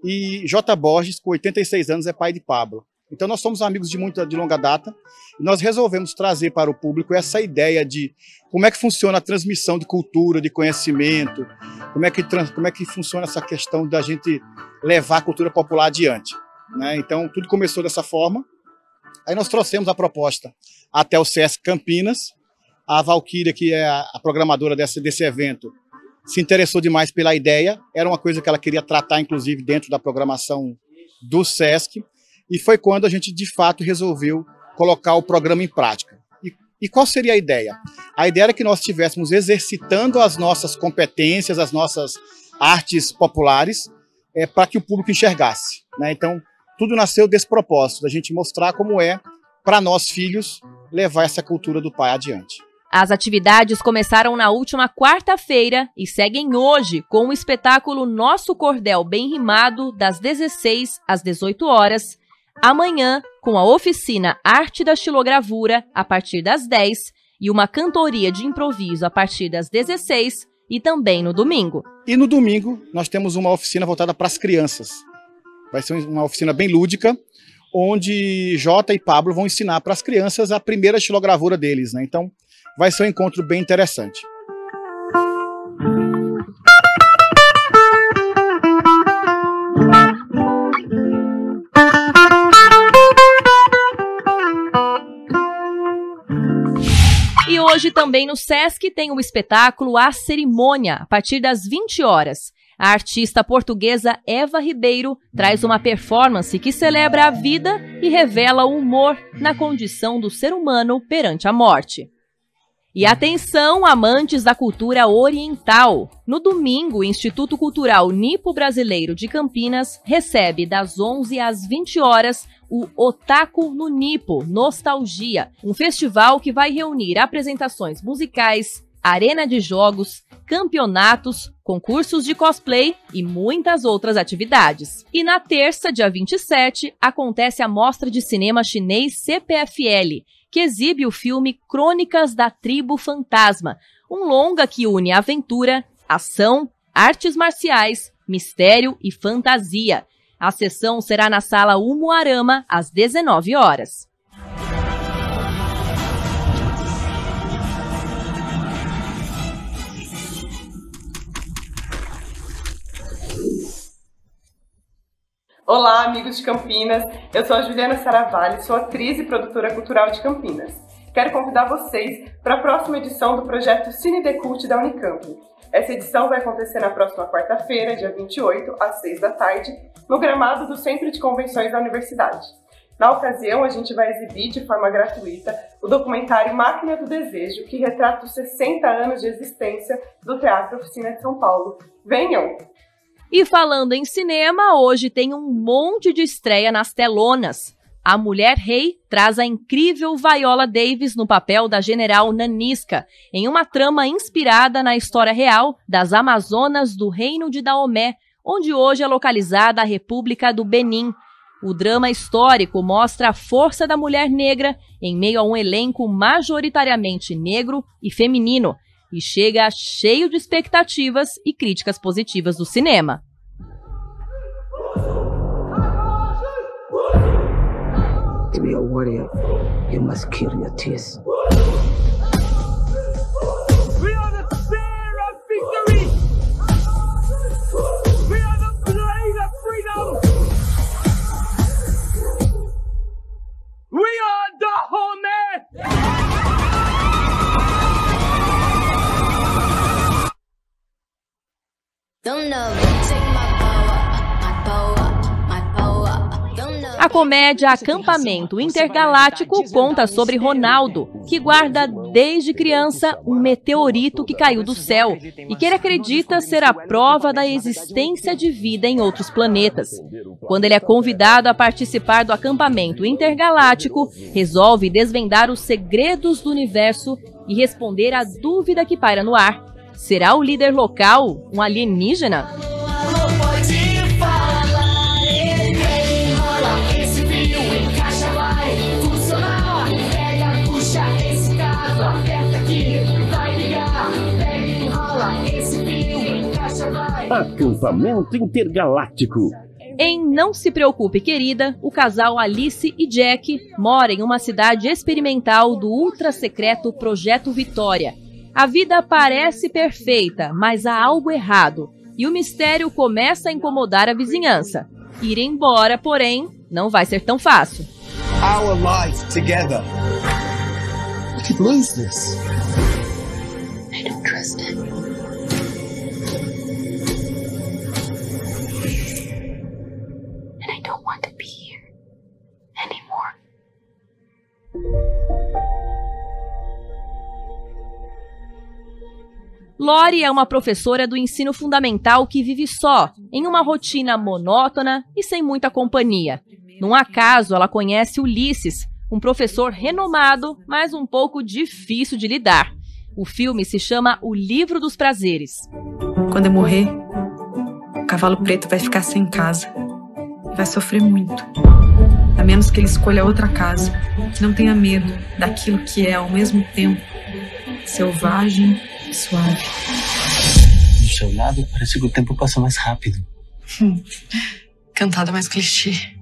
e J. Borges, com 86 anos, é pai de Pablo. Então nós somos amigos de longa data e nós resolvemos trazer para o público essa ideia de como é que funciona a transmissão de cultura, de conhecimento, como é que funciona essa questão da gente levar a cultura popular adiante, né? Então tudo começou dessa forma. Aí nós trouxemos a proposta até o SESC Campinas. A Valquíria, que é a programadora desse evento, se interessou demais pela ideia. Era uma coisa que ela queria tratar, inclusive, dentro da programação do SESC. E foi quando a gente, de fato, resolveu colocar o programa em prática. E qual seria a ideia? A ideia era que nós estivéssemos exercitando as nossas competências, as nossas artes populares, para que o público enxergasse, né? Então, tudo nasceu desse propósito, da gente mostrar como é, para nós filhos, levar essa cultura do pai adiante. As atividades começaram na última quarta-feira e seguem hoje com o espetáculo Nosso Cordel Bem Rimado, das 16 às 18 horas, amanhã com a oficina Arte da Xilogravura, a partir das 10, e uma cantoria de improviso a partir das 16, e também no domingo. E no domingo nós temos uma oficina voltada para as crianças. Vai ser uma oficina bem lúdica, onde Jota e Pablo vão ensinar para as crianças a primeira xilogravura deles, né? Então vai ser um encontro bem interessante. E hoje também no Sesc tem o espetáculo A Cerimônia, a partir das 20 horas. A artista portuguesa Eva Ribeiro traz uma performance que celebra a vida e revela o humor na condição do ser humano perante a morte. E atenção, amantes da cultura oriental! No domingo, o Instituto Cultural Nipo-Brasileiro de Campinas recebe das 11 às 20 horas o Otaku no Nipo Nostalgia, um festival que vai reunir apresentações musicais, arena de jogos, campeonatos, concursos de cosplay e muitas outras atividades. E na terça, dia 27, acontece a Mostra de Cinema Chinês CPFL, que exibe o filme Crônicas da Tribo Fantasma, um longa que une aventura, ação, artes marciais, mistério e fantasia. A sessão será na Sala Umuarama, às 19 horas. Olá, amigos de Campinas. Eu sou a Juliana Saravalli, sou atriz e produtora cultural de Campinas. Quero convidar vocês para a próxima edição do projeto Cine The Cult da Unicamp. Essa edição vai acontecer na próxima quarta-feira, dia 28, às 6 da tarde, no gramado do Centro de Convenções da Universidade. Na ocasião, a gente vai exibir de forma gratuita o documentário Máquina do Desejo, que retrata os 60 anos de existência do Teatro Oficina de São Paulo. Venham! E falando em cinema, hoje tem um monte de estreia nas telonas. A Mulher Rei traz a incrível Viola Davis no papel da General Nanisca, em uma trama inspirada na história real das Amazonas do Reino de Daomé, onde hoje é localizada a República do Benin. O drama histórico mostra a força da mulher negra em meio a um elenco majoritariamente negro e feminino, e chega cheio de expectativas e críticas positivas do cinema. To be a warrior, you must kill your tears. We are the spear of victory. We are the blade of freedom. We are the home. A comédia Acampamento Intergaláctico conta sobre Ronaldo, que guarda desde criança um meteorito que caiu do céu e que ele acredita ser a prova da existência de vida em outros planetas. Quando ele é convidado a participar do acampamento intergaláctico, resolve desvendar os segredos do universo e responder à dúvida que paira no ar. Será o líder local um alienígena? Acampamento Intergaláctico. Em Não Se Preocupe, Querida, o casal Alice e Jack mora em uma cidade experimental do ultra-secreto Projeto Vitória. A vida parece perfeita, mas há algo errado, e o mistério começa a incomodar a vizinhança. Ir embora, porém, não vai ser tão fácil. Our life together. We could lose this. I don't trust him. And I don't want to be here anymore. Lori é uma professora do ensino fundamental que vive só, em uma rotina monótona e sem muita companhia. Num acaso, ela conhece Ulisses, um professor renomado, mas um pouco difícil de lidar. O filme se chama O Livro dos Prazeres. Quando eu morrer, o cavalo preto vai ficar sem casa. E vai sofrer muito. A menos que ele escolha outra casa, que não tenha medo daquilo que é, ao mesmo tempo, selvagem e suave. Do seu lado, parece que o tempo passa mais rápido. Cantada mais clichê.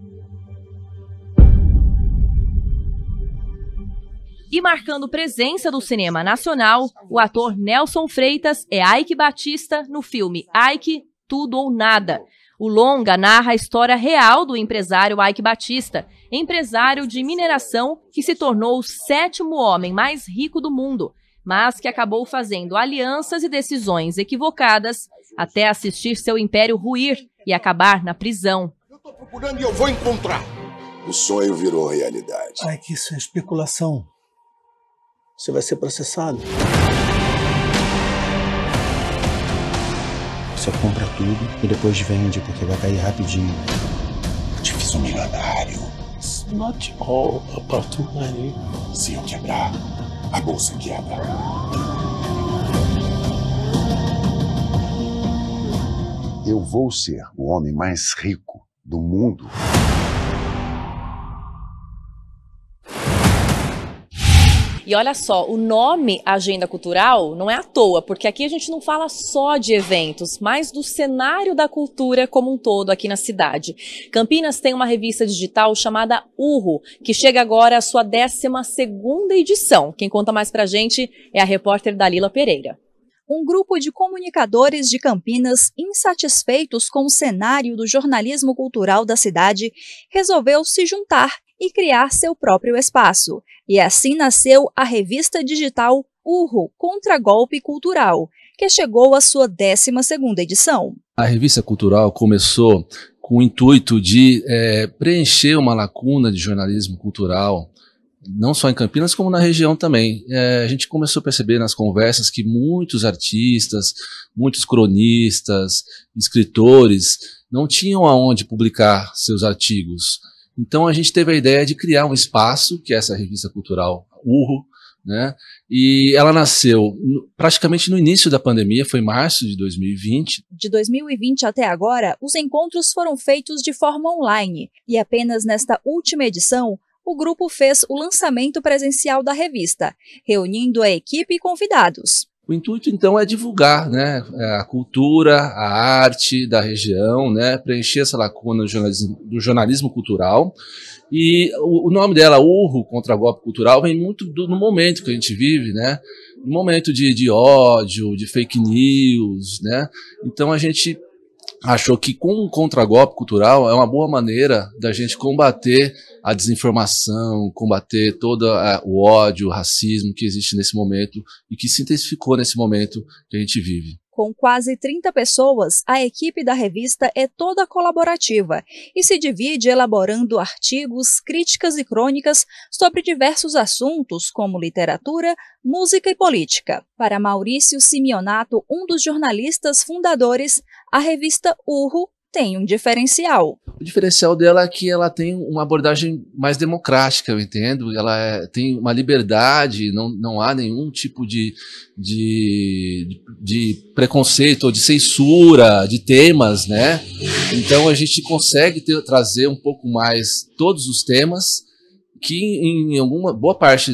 E marcando presença do cinema nacional, o ator Nelson Freitas é Ike Batista no filme Ike, Tudo ou Nada. O longa narra a história real do empresário Ike Batista, empresário de mineração que se tornou o 7º homem mais rico do mundo, mas que acabou fazendo alianças e decisões equivocadas até assistir seu império ruir e acabar na prisão. Eu tô procurando e eu vou encontrar. O sonho virou realidade. Ai, que isso é especulação. Você vai ser processado. Você compra tudo e depois vende, porque vai cair rapidinho. Eu te fiz um milionário. It's not all about money. Se eu quebrar, a bolsa quebra. Eu vou ser o homem mais rico do mundo. E olha só, o nome Agenda Cultural não é à toa, porque aqui a gente não fala só de eventos, mas do cenário da cultura como um todo aqui na cidade. Campinas tem uma revista digital chamada Urro, que chega agora à sua 12ª edição. Quem conta mais pra gente é a repórter Dalila Pereira. Um grupo de comunicadores de Campinas, insatisfeitos com o cenário do jornalismo cultural da cidade, resolveu se juntar e criar seu próprio espaço. E assim nasceu a revista digital Urro, Contragolpe Cultural, que chegou à sua 12ª edição. A revista cultural começou com o intuito de preencher uma lacuna de jornalismo cultural, não só em Campinas, como na região também. A gente começou a perceber nas conversas que muitos artistas, muitos cronistas, escritores, não tinham aonde publicar seus artigos. Então a gente teve a ideia de criar um espaço, que é essa revista cultural Urro, né? E ela nasceu praticamente no início da pandemia, foi março de 2020. De 2020 até agora, os encontros foram feitos de forma online, e apenas nesta última edição, o grupo fez o lançamento presencial da revista, reunindo a equipe e convidados. O intuito, então, é divulgar, né, a cultura, a arte da região, né, preencher essa lacuna do jornalismo cultural. E o nome dela, Urro, Contragolpe Cultural, vem muito no momento que a gente vive, né, no momento de ódio, de fake news, né. Então a gente achou que com um contragolpe cultural é uma boa maneira da gente combater a desinformação, combater todo o ódio, o racismo que existe nesse momento e que se intensificou nesse momento que a gente vive. Com quase 30 pessoas, a equipe da revista é toda colaborativa e se divide elaborando artigos, críticas e crônicas sobre diversos assuntos como literatura, música e política. Para Maurício Simeonato, um dos jornalistas fundadores, a revista Urro tem um diferencial. O diferencial dela é que ela tem uma abordagem mais democrática, eu entendo. Ela tem uma liberdade, não há nenhum tipo de preconceito ou de censura de temas, né? Então a gente consegue trazer um pouco mais todos os temas que em alguma boa parte,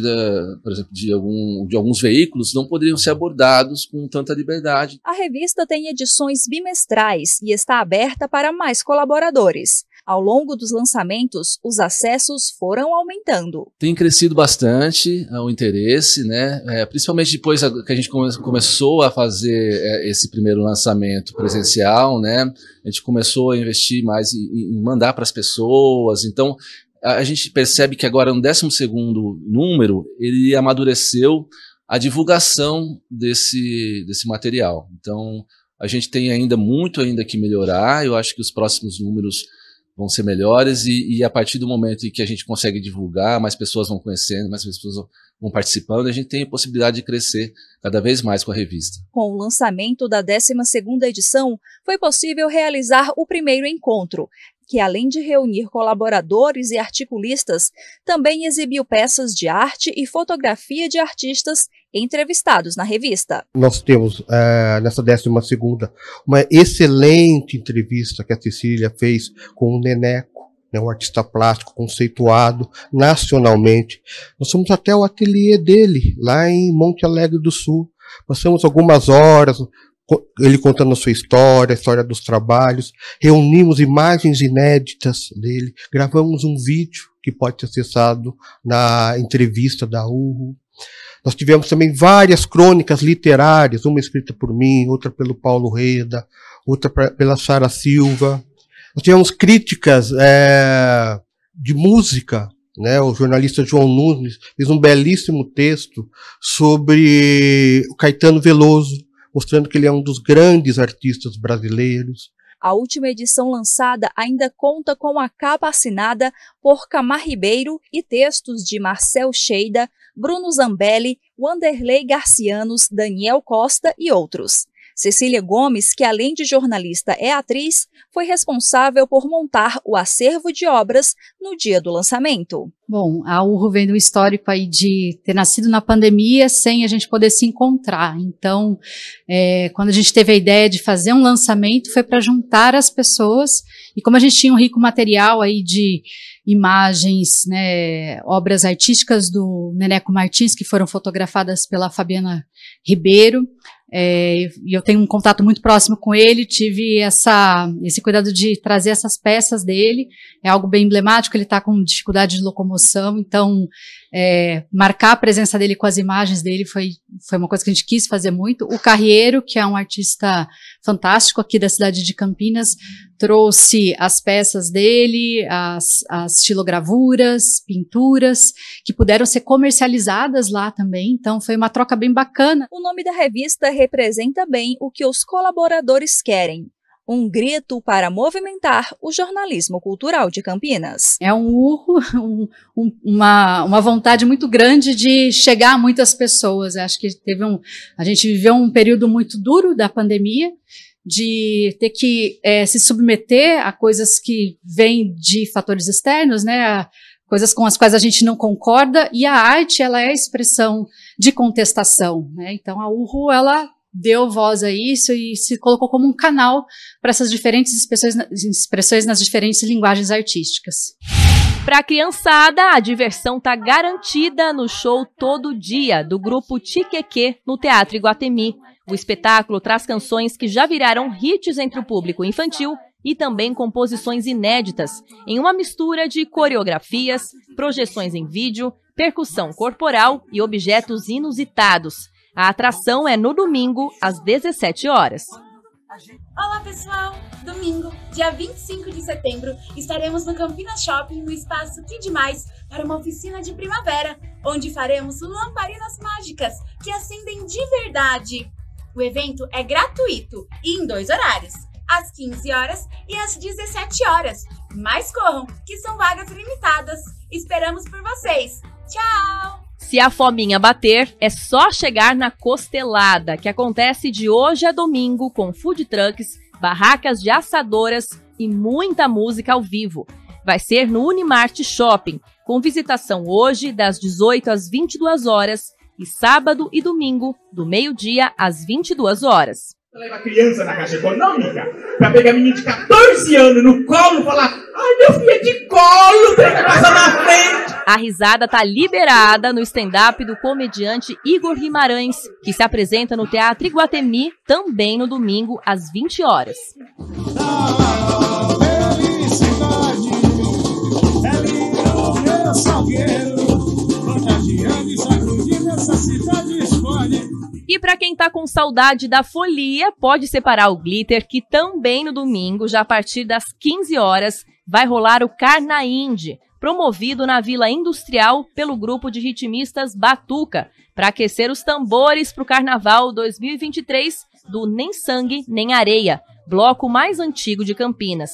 por exemplo, de alguns veículos não poderiam ser abordados com tanta liberdade. A revista tem edições bimestrais e está aberta para mais colaboradores. Ao longo dos lançamentos, os acessos foram aumentando. Tem crescido bastante o interesse, né? Principalmente depois que a gente começou a fazer esse primeiro lançamento presencial, né? A gente começou a investir mais em mandar para as pessoas. Então, a gente percebe que agora no 12º número, ele amadureceu a divulgação desse material. Então, a gente tem ainda muito que melhorar. Eu acho que os próximos números vão ser melhores e a partir do momento em que a gente consegue divulgar, mais pessoas vão conhecendo, mais pessoas vão participando, a gente tem a possibilidade de crescer cada vez mais com a revista. Com o lançamento da 12ª edição, foi possível realizar o primeiro encontro, que além de reunir colaboradores e articulistas, também exibiu peças de arte e fotografia de artistas entrevistados na revista. Nós temos, nessa 12ª, uma excelente entrevista que a Cecília fez com o Neneco, né, um artista plástico conceituado nacionalmente. Nós fomos até o ateliê dele, lá em Monte Alegre do Sul. Passamos algumas horas, ele contando a sua história, a história dos trabalhos, reunimos imagens inéditas dele, gravamos um vídeo que pode ser acessado na entrevista da URRO. Nós tivemos também várias crônicas literárias, uma escrita por mim, outra pelo Paulo Reda, outra pela Sara Silva. Nós tivemos críticas de música, né? O jornalista João Nunes fez um belíssimo texto sobre o Caetano Veloso, mostrando que ele é um dos grandes artistas brasileiros. A última edição lançada ainda conta com a capa assinada por Camar Ribeiro e textos de Marcel Cheida, Bruno Zambelli, Wanderley Garcianos, Daniel Costa e outros. Cecília Gomes, que além de jornalista é atriz, foi responsável por montar o acervo de obras no dia do lançamento. Bom, a URRO vem do histórico aí de ter nascido na pandemia sem a gente poder se encontrar. Então, quando a gente teve a ideia de fazer um lançamento, foi para juntar as pessoas. E como a gente tinha um rico material aí de imagens, né, obras artísticas do Neneco Martins, que foram fotografadas pela Fabiana Ribeiro, e eu tenho um contato muito próximo com ele, tive esse cuidado de trazer essas peças dele, é algo bem emblemático, ele está com dificuldade de locomoção, então marcar a presença dele com as imagens dele foi uma coisa que a gente quis fazer muito. O Carrieiro, que é um artista fantástico aqui da cidade de Campinas, trouxe as peças dele, as estilogravuras, pinturas, que puderam ser comercializadas lá também, então foi uma troca bem bacana. O nome da revista representa bem o que os colaboradores querem. Um grito para movimentar o jornalismo cultural de Campinas. É um urro, uma vontade muito grande de chegar a muitas pessoas. Acho que a gente viveu um período muito duro da pandemia, de ter que se submeter a coisas que vêm de fatores externos, né? Coisas com as quais a gente não concorda, e a arte, ela é a expressão de contestação, né? Então a URRO, ela deu voz a isso e se colocou como um canal para essas diferentes expressões nas diferentes linguagens artísticas. Para a criançada, a diversão está garantida no show Todo Dia, do grupo Tiqueque, no Teatro Iguatemi. O espetáculo traz canções que já viraram hits entre o público infantil e também composições inéditas, em uma mistura de coreografias, projeções em vídeo, percussão corporal e objetos inusitados. A atração é no domingo, às 17 horas. Olá pessoal! Domingo, dia 25 de setembro, estaremos no Campinas Shopping, no espaço Que Demais, para uma oficina de primavera, onde faremos lamparinas mágicas que acendem de verdade. O evento é gratuito e em 2 horários, às 15 horas e às 17 horas. Mas corram, que são vagas limitadas. Esperamos por vocês. Tchau! Se a fominha bater, é só chegar na Costelada, que acontece de hoje a domingo com food trucks, barracas de assadoras e muita música ao vivo. Vai ser no Unimart Shopping, com visitação hoje das 18 às 22 horas e sábado e domingo, do meio-dia às 22 horas. Leva a criança na Caixa Econômica pra pegar a menina de 14 anos no colo e falar: ai, meu filho é de colo, tem que passar na frente. A risada tá liberada no stand-up do comediante Igor Guimarães, que se apresenta no Teatro Iguatemi também no domingo às 20 horas. E para quem tá com saudade da folia, pode separar o glitter, que também no domingo, já a partir das 15 horas, vai rolar o Carna Indie, promovido na Vila Industrial pelo grupo de ritmistas Batuca, para aquecer os tambores para o Carnaval 2023 do Nem Sangue Nem Areia, bloco mais antigo de Campinas.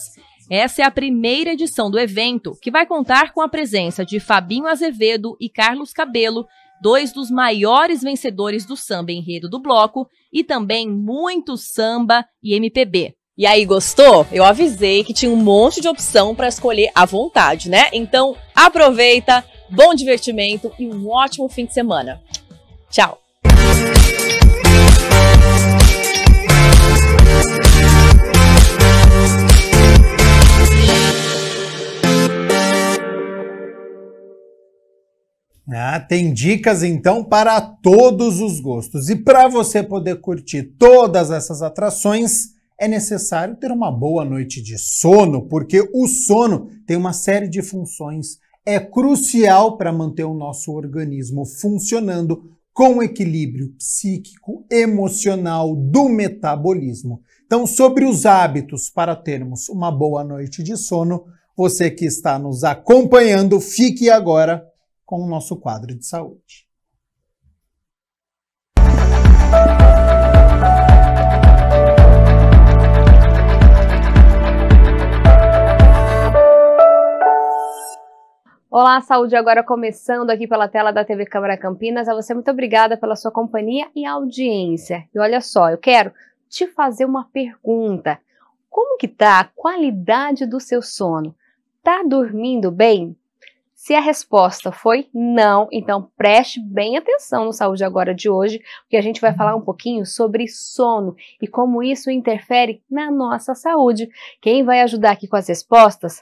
Essa é a primeira edição do evento, que vai contar com a presença de Fabinho Azevedo e Carlos Cabello, 2 dos maiores vencedores do samba enredo do bloco, e também muito samba e MPB. E aí, gostou? Eu avisei que tinha um monte de opção para escolher à vontade, né? Então, aproveita, bom divertimento e um ótimo fim de semana. Tchau! Tem dicas então para todos os gostos. E para você poder curtir todas essas atrações, é necessário ter uma boa noite de sono, porque o sono tem uma série de funções. É crucial para manter o nosso organismo funcionando com equilíbrio psíquico, emocional, do metabolismo. Então, sobre os hábitos para termos uma boa noite de sono, você que está nos acompanhando, fique agora com o nosso quadro de saúde. Olá, saúde agora começando aqui pela tela da TV Câmara Campinas. A você muito obrigada pela sua companhia e audiência. E olha só, eu quero te fazer uma pergunta. Como que tá a qualidade do seu sono? Tá dormindo bem? Se a resposta foi não, então preste bem atenção no Saúde Agora de hoje, porque a gente vai falar um pouquinho sobre sono e como isso interfere na nossa saúde. Quem vai ajudar aqui com as respostas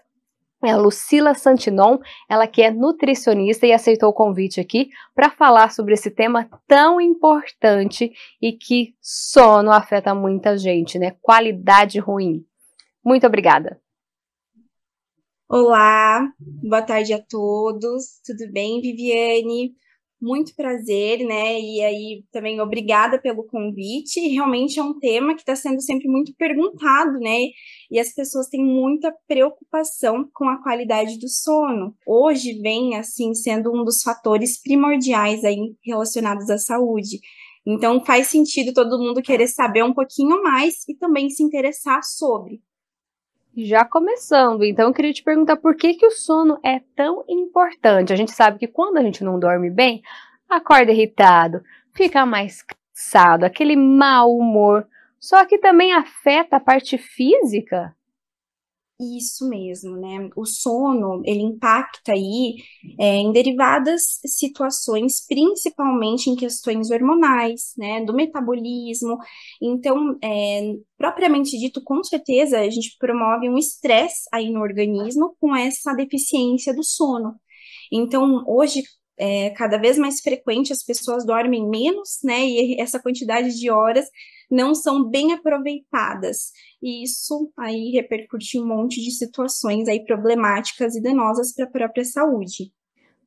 é a Lucila Santinon, ela que é nutricionista e aceitou o convite aqui para falar sobre esse tema tão importante e que sono afeta muita gente, né? Qualidade ruim. Muito obrigada. Olá, boa tarde a todos, tudo bem, Viviane? Muito prazer, né? E aí também obrigada pelo convite. Realmente é um tema que está sendo sempre muito perguntado, né? E as pessoas têm muita preocupação com a qualidade do sono. Hoje vem, assim, sendo um dos fatores primordiais aí relacionados à saúde. Então faz sentido todo mundo querer saber um pouquinho mais e também se interessar sobre. Já começando, então eu queria te perguntar por que o sono é tão importante. A gente sabe que quando a gente não dorme bem, acorda irritado, fica mais cansado, aquele mau humor, só que também afeta a parte física. Isso mesmo, né? O sono, ele impacta aí em derivadas situações, principalmente em questões hormonais, né? Do metabolismo. Então, propriamente dito, com certeza, a gente promove um estresse aí no organismo com essa deficiência do sono. Então, hoje, cada vez mais frequente, as pessoas dormem menos, né? E essa quantidade de horas não são bem aproveitadas. E isso aí repercute em um monte de situações aí problemáticas e danosas para a própria saúde.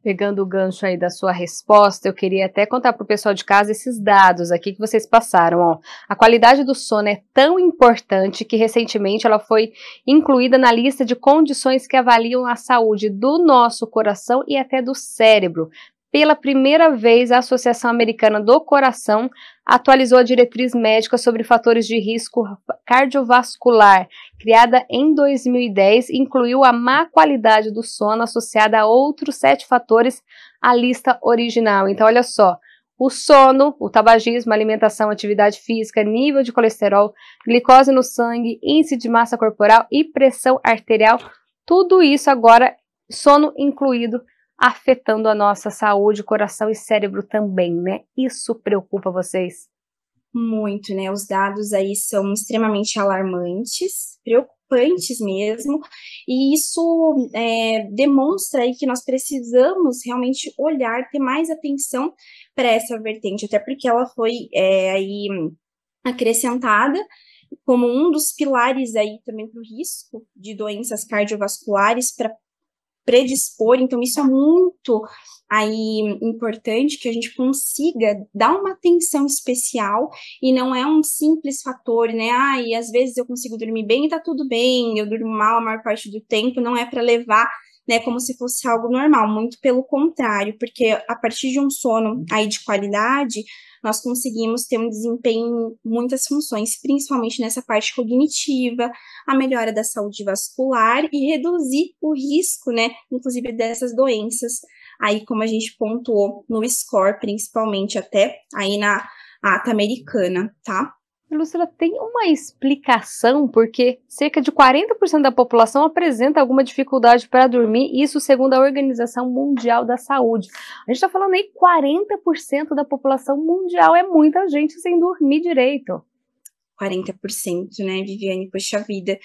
Pegando o gancho aí da sua resposta, eu queria até contar para o pessoal de casa esses dados aqui que vocês passaram. Ó. A qualidade do sono é tão importante que recentemente ela foi incluída na lista de condições que avaliam a saúde do nosso coração e até do cérebro. Pela primeira vez, a Associação Americana do Coração atualizou a diretriz médica sobre fatores de risco cardiovascular, criada em 2010, incluiu a má qualidade do sono associada a outros 7 fatores à lista original. Então, olha só, o sono, o tabagismo, alimentação, atividade física, nível de colesterol, glicose no sangue, índice de massa corporal e pressão arterial, tudo isso agora, sono incluído, afetando a nossa saúde, coração e cérebro também, né? Isso preocupa vocês? Muito, né? Os dados aí são extremamente alarmantes, preocupantes mesmo, e isso demonstra aí que nós precisamos realmente olhar, ter mais atenção para essa vertente, até porque ela foi aí acrescentada como um dos pilares aí também para o risco de doenças cardiovasculares, para predispor, então isso é muito aí importante que a gente consiga dar uma atenção especial e não é um simples fator, né, e às vezes eu consigo dormir bem e tá tudo bem, eu durmo mal a maior parte do tempo, não é para levar, né, como se fosse algo normal, muito pelo contrário, porque a partir de um sono aí de qualidade, nós conseguimos ter um desempenho em muitas funções, principalmente nessa parte cognitiva, a melhora da saúde vascular e reduzir o risco, né, inclusive dessas doenças, aí como a gente pontuou no score, principalmente até aí na ata americana, tá? Lúcia, tem uma explicação porque cerca de 40% da população apresenta alguma dificuldade para dormir, isso segundo a Organização Mundial da Saúde. A gente está falando aí 40% da população mundial, é muita gente sem dormir direito. 40%, né, Viviane? Poxa vida.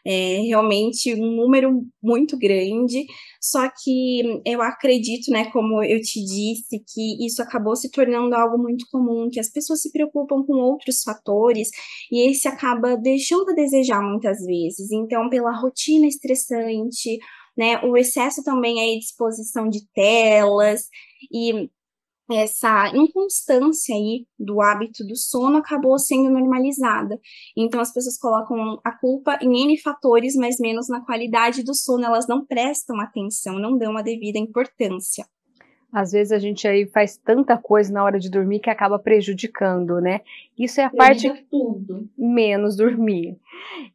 É realmente um número muito grande, só que eu acredito, né, como eu te disse, que isso acabou se tornando algo muito comum, que as pessoas se preocupam com outros fatores, e esse acaba deixando a desejar muitas vezes. Então, pela rotina estressante, né, o excesso também aí de exposição de telas, e essa inconstância aí do hábito do sono acabou sendo normalizada. Então, as pessoas colocam a culpa em N fatores, mas menos na qualidade do sono. Elas não prestam atenção, não dão a devida importância. Às vezes a gente aí faz tanta coisa na hora de dormir que acaba prejudicando, né? Isso é a parte... tudo. Menos dormir.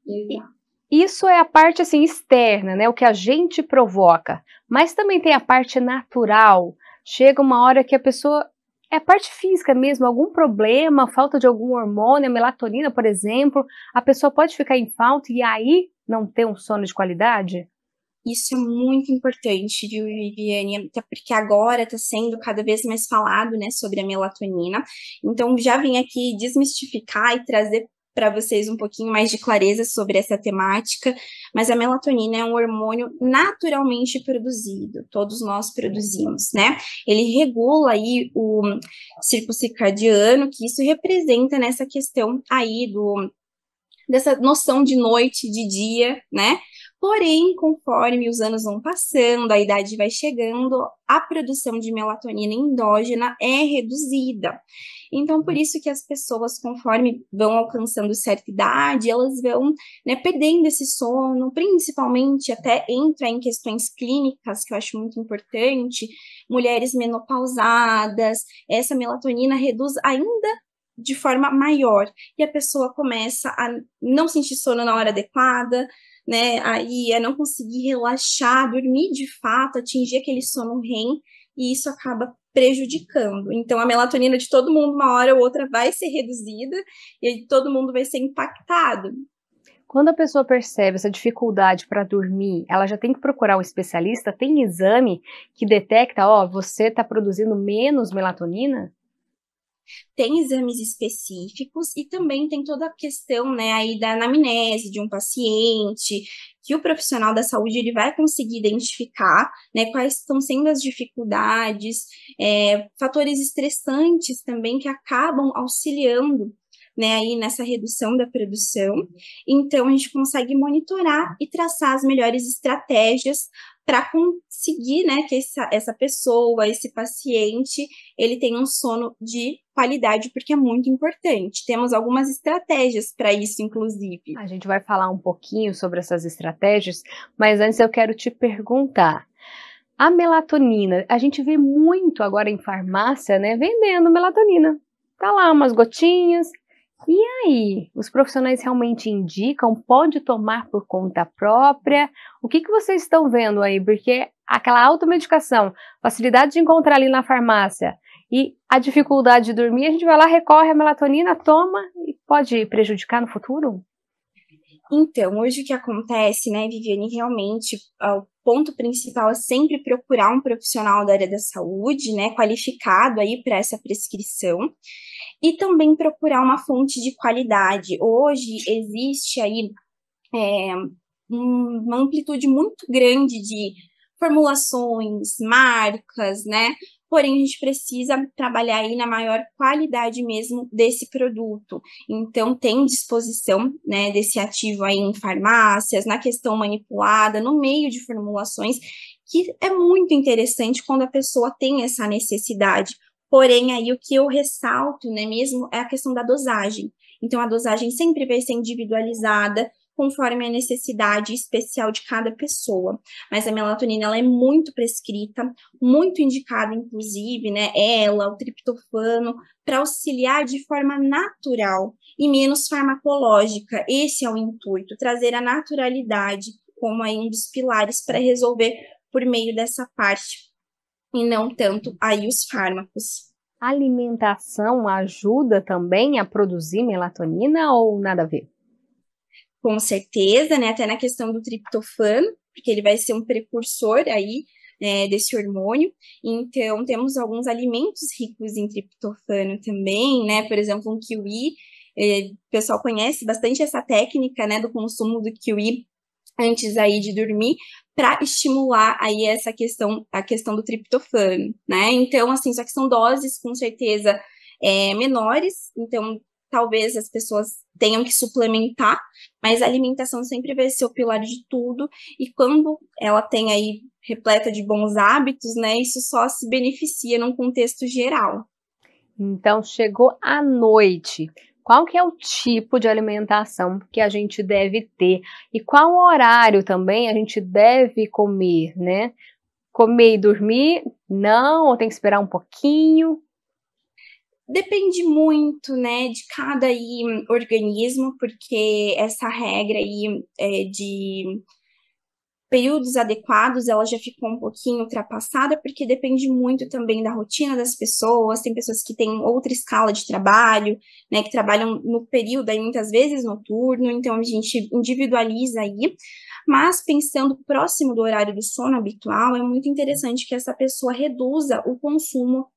Exato. Isso é a parte, assim, externa, né? O que a gente provoca. Mas também tem a parte natural. Chega uma hora que a pessoa, é a parte física mesmo, algum problema, falta de algum hormônio, a melatonina, por exemplo, a pessoa pode ficar em falta e aí não ter um sono de qualidade? Isso é muito importante, viu, Viviane? Até porque agora está sendo cada vez mais falado, né, sobre a melatonina. Então, já vim aqui desmistificar e trazer para vocês um pouquinho mais de clareza sobre essa temática, mas a melatonina é um hormônio naturalmente produzido, todos nós produzimos, né? Ele regula aí o ciclo circadiano, que isso representa nessa questão aí dessa noção de noite, de dia, né? Porém, conforme os anos vão passando, a idade vai chegando, a produção de melatonina endógena é reduzida. Então, por isso que as pessoas, conforme vão alcançando certa idade, elas vão, né, perdendo esse sono, principalmente até entra em questões clínicas, que eu acho muito importante, mulheres menopausadas, essa melatonina reduz ainda de forma maior, e a pessoa começa a não sentir sono na hora adequada, né, aí a não conseguir relaxar, dormir de fato, atingir aquele sono REM, e isso acaba prejudicando. Então, a melatonina de todo mundo, uma hora ou outra, vai ser reduzida, e todo mundo vai ser impactado. Quando a pessoa percebe essa dificuldade para dormir, ela já tem que procurar um especialista? Tem exame que detecta, ó, você está produzindo menos melatonina? Tem exames específicos e também tem toda a questão, né, aí da anamnese de um paciente, que o profissional da saúde ele vai conseguir identificar, né, quais estão sendo as dificuldades, fatores estressantes também que acabam auxiliando, né, aí nessa redução da produção. Então, a gente consegue monitorar e traçar as melhores estratégias para conseguir, né, que essa pessoa, esse paciente, ele tenha um sono de qualidade, porque é muito importante. Temos algumas estratégias para isso, inclusive. A gente vai falar um pouquinho sobre essas estratégias, mas antes eu quero te perguntar. A melatonina, a gente vê muito agora em farmácia, né, vendendo melatonina. Tá lá umas gotinhas. E aí, os profissionais realmente indicam? Pode tomar por conta própria? O que vocês estão vendo aí? Porque aquela automedicação, facilidade de encontrar ali na farmácia e a dificuldade de dormir, a gente vai lá, recorre à melatonina, toma e pode prejudicar no futuro? Então, hoje o que acontece, né, Viviane, realmente, o ponto principal é sempre procurar um profissional da área da saúde, né, qualificado aí para essa prescrição, e também procurar uma fonte de qualidade. Hoje existe aí uma amplitude muito grande de formulações, marcas, né? Porém, a gente precisa trabalhar aí na maior qualidade mesmo desse produto. Então, tem disposição, né, desse ativo aí em farmácias, na questão manipulada, no meio de formulações, que é muito interessante quando a pessoa tem essa necessidade. Porém, aí o que eu ressalto, né, mesmo, é a questão da dosagem. Então, a dosagem sempre vai ser individualizada, conforme a necessidade especial de cada pessoa. Mas a melatonina, ela é muito prescrita, muito indicada, inclusive, né, ela, o triptofano, para auxiliar de forma natural e menos farmacológica. Esse é o intuito, trazer a naturalidade como aí um dos pilares para resolver por meio dessa parte, e não tanto aí os fármacos. A alimentação ajuda também a produzir melatonina ou nada a ver? Com certeza, né? Até na questão do triptofano, porque ele vai ser um precursor aí desse hormônio. Então, temos alguns alimentos ricos em triptofano também, né? Por exemplo, um kiwi. O pessoal conhece bastante essa técnica, né, do consumo do kiwi antes aí de dormir, para estimular aí a questão do triptofano, né? Então, assim, só que são doses com certeza menores, então talvez as pessoas tenham que suplementar, mas a alimentação sempre vai ser o pilar de tudo, e quando ela tem aí repleta de bons hábitos, né, isso só se beneficia num contexto geral. Então, chegou a noite. Qual que é o tipo de alimentação que a gente deve ter? E qual horário também a gente deve comer, né? Comer e dormir? Não? Ou tem que esperar um pouquinho? Depende muito, né, de cada aí organismo, porque essa regra aí de períodos adequados, ela já ficou um pouquinho ultrapassada, porque depende muito também da rotina das pessoas. Tem pessoas que têm outra escala de trabalho, né, que trabalham no período aí muitas vezes noturno, então a gente individualiza aí, mas pensando próximo do horário do sono habitual, é muito interessante que essa pessoa reduza o consumo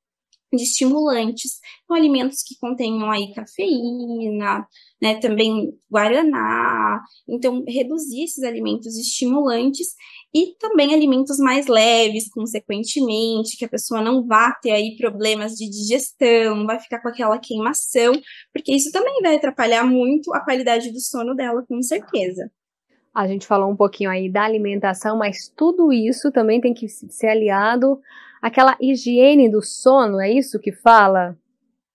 de estimulantes, então, alimentos que contenham aí cafeína, né, também guaraná, então reduzir esses alimentos estimulantes e também alimentos mais leves, consequentemente, que a pessoa não vá ter aí problemas de digestão, não vai ficar com aquela queimação, porque isso também vai atrapalhar muito a qualidade do sono dela, com certeza. A gente falou um pouquinho aí da alimentação, mas tudo isso também tem que ser aliado àquela higiene do sono, é isso que fala?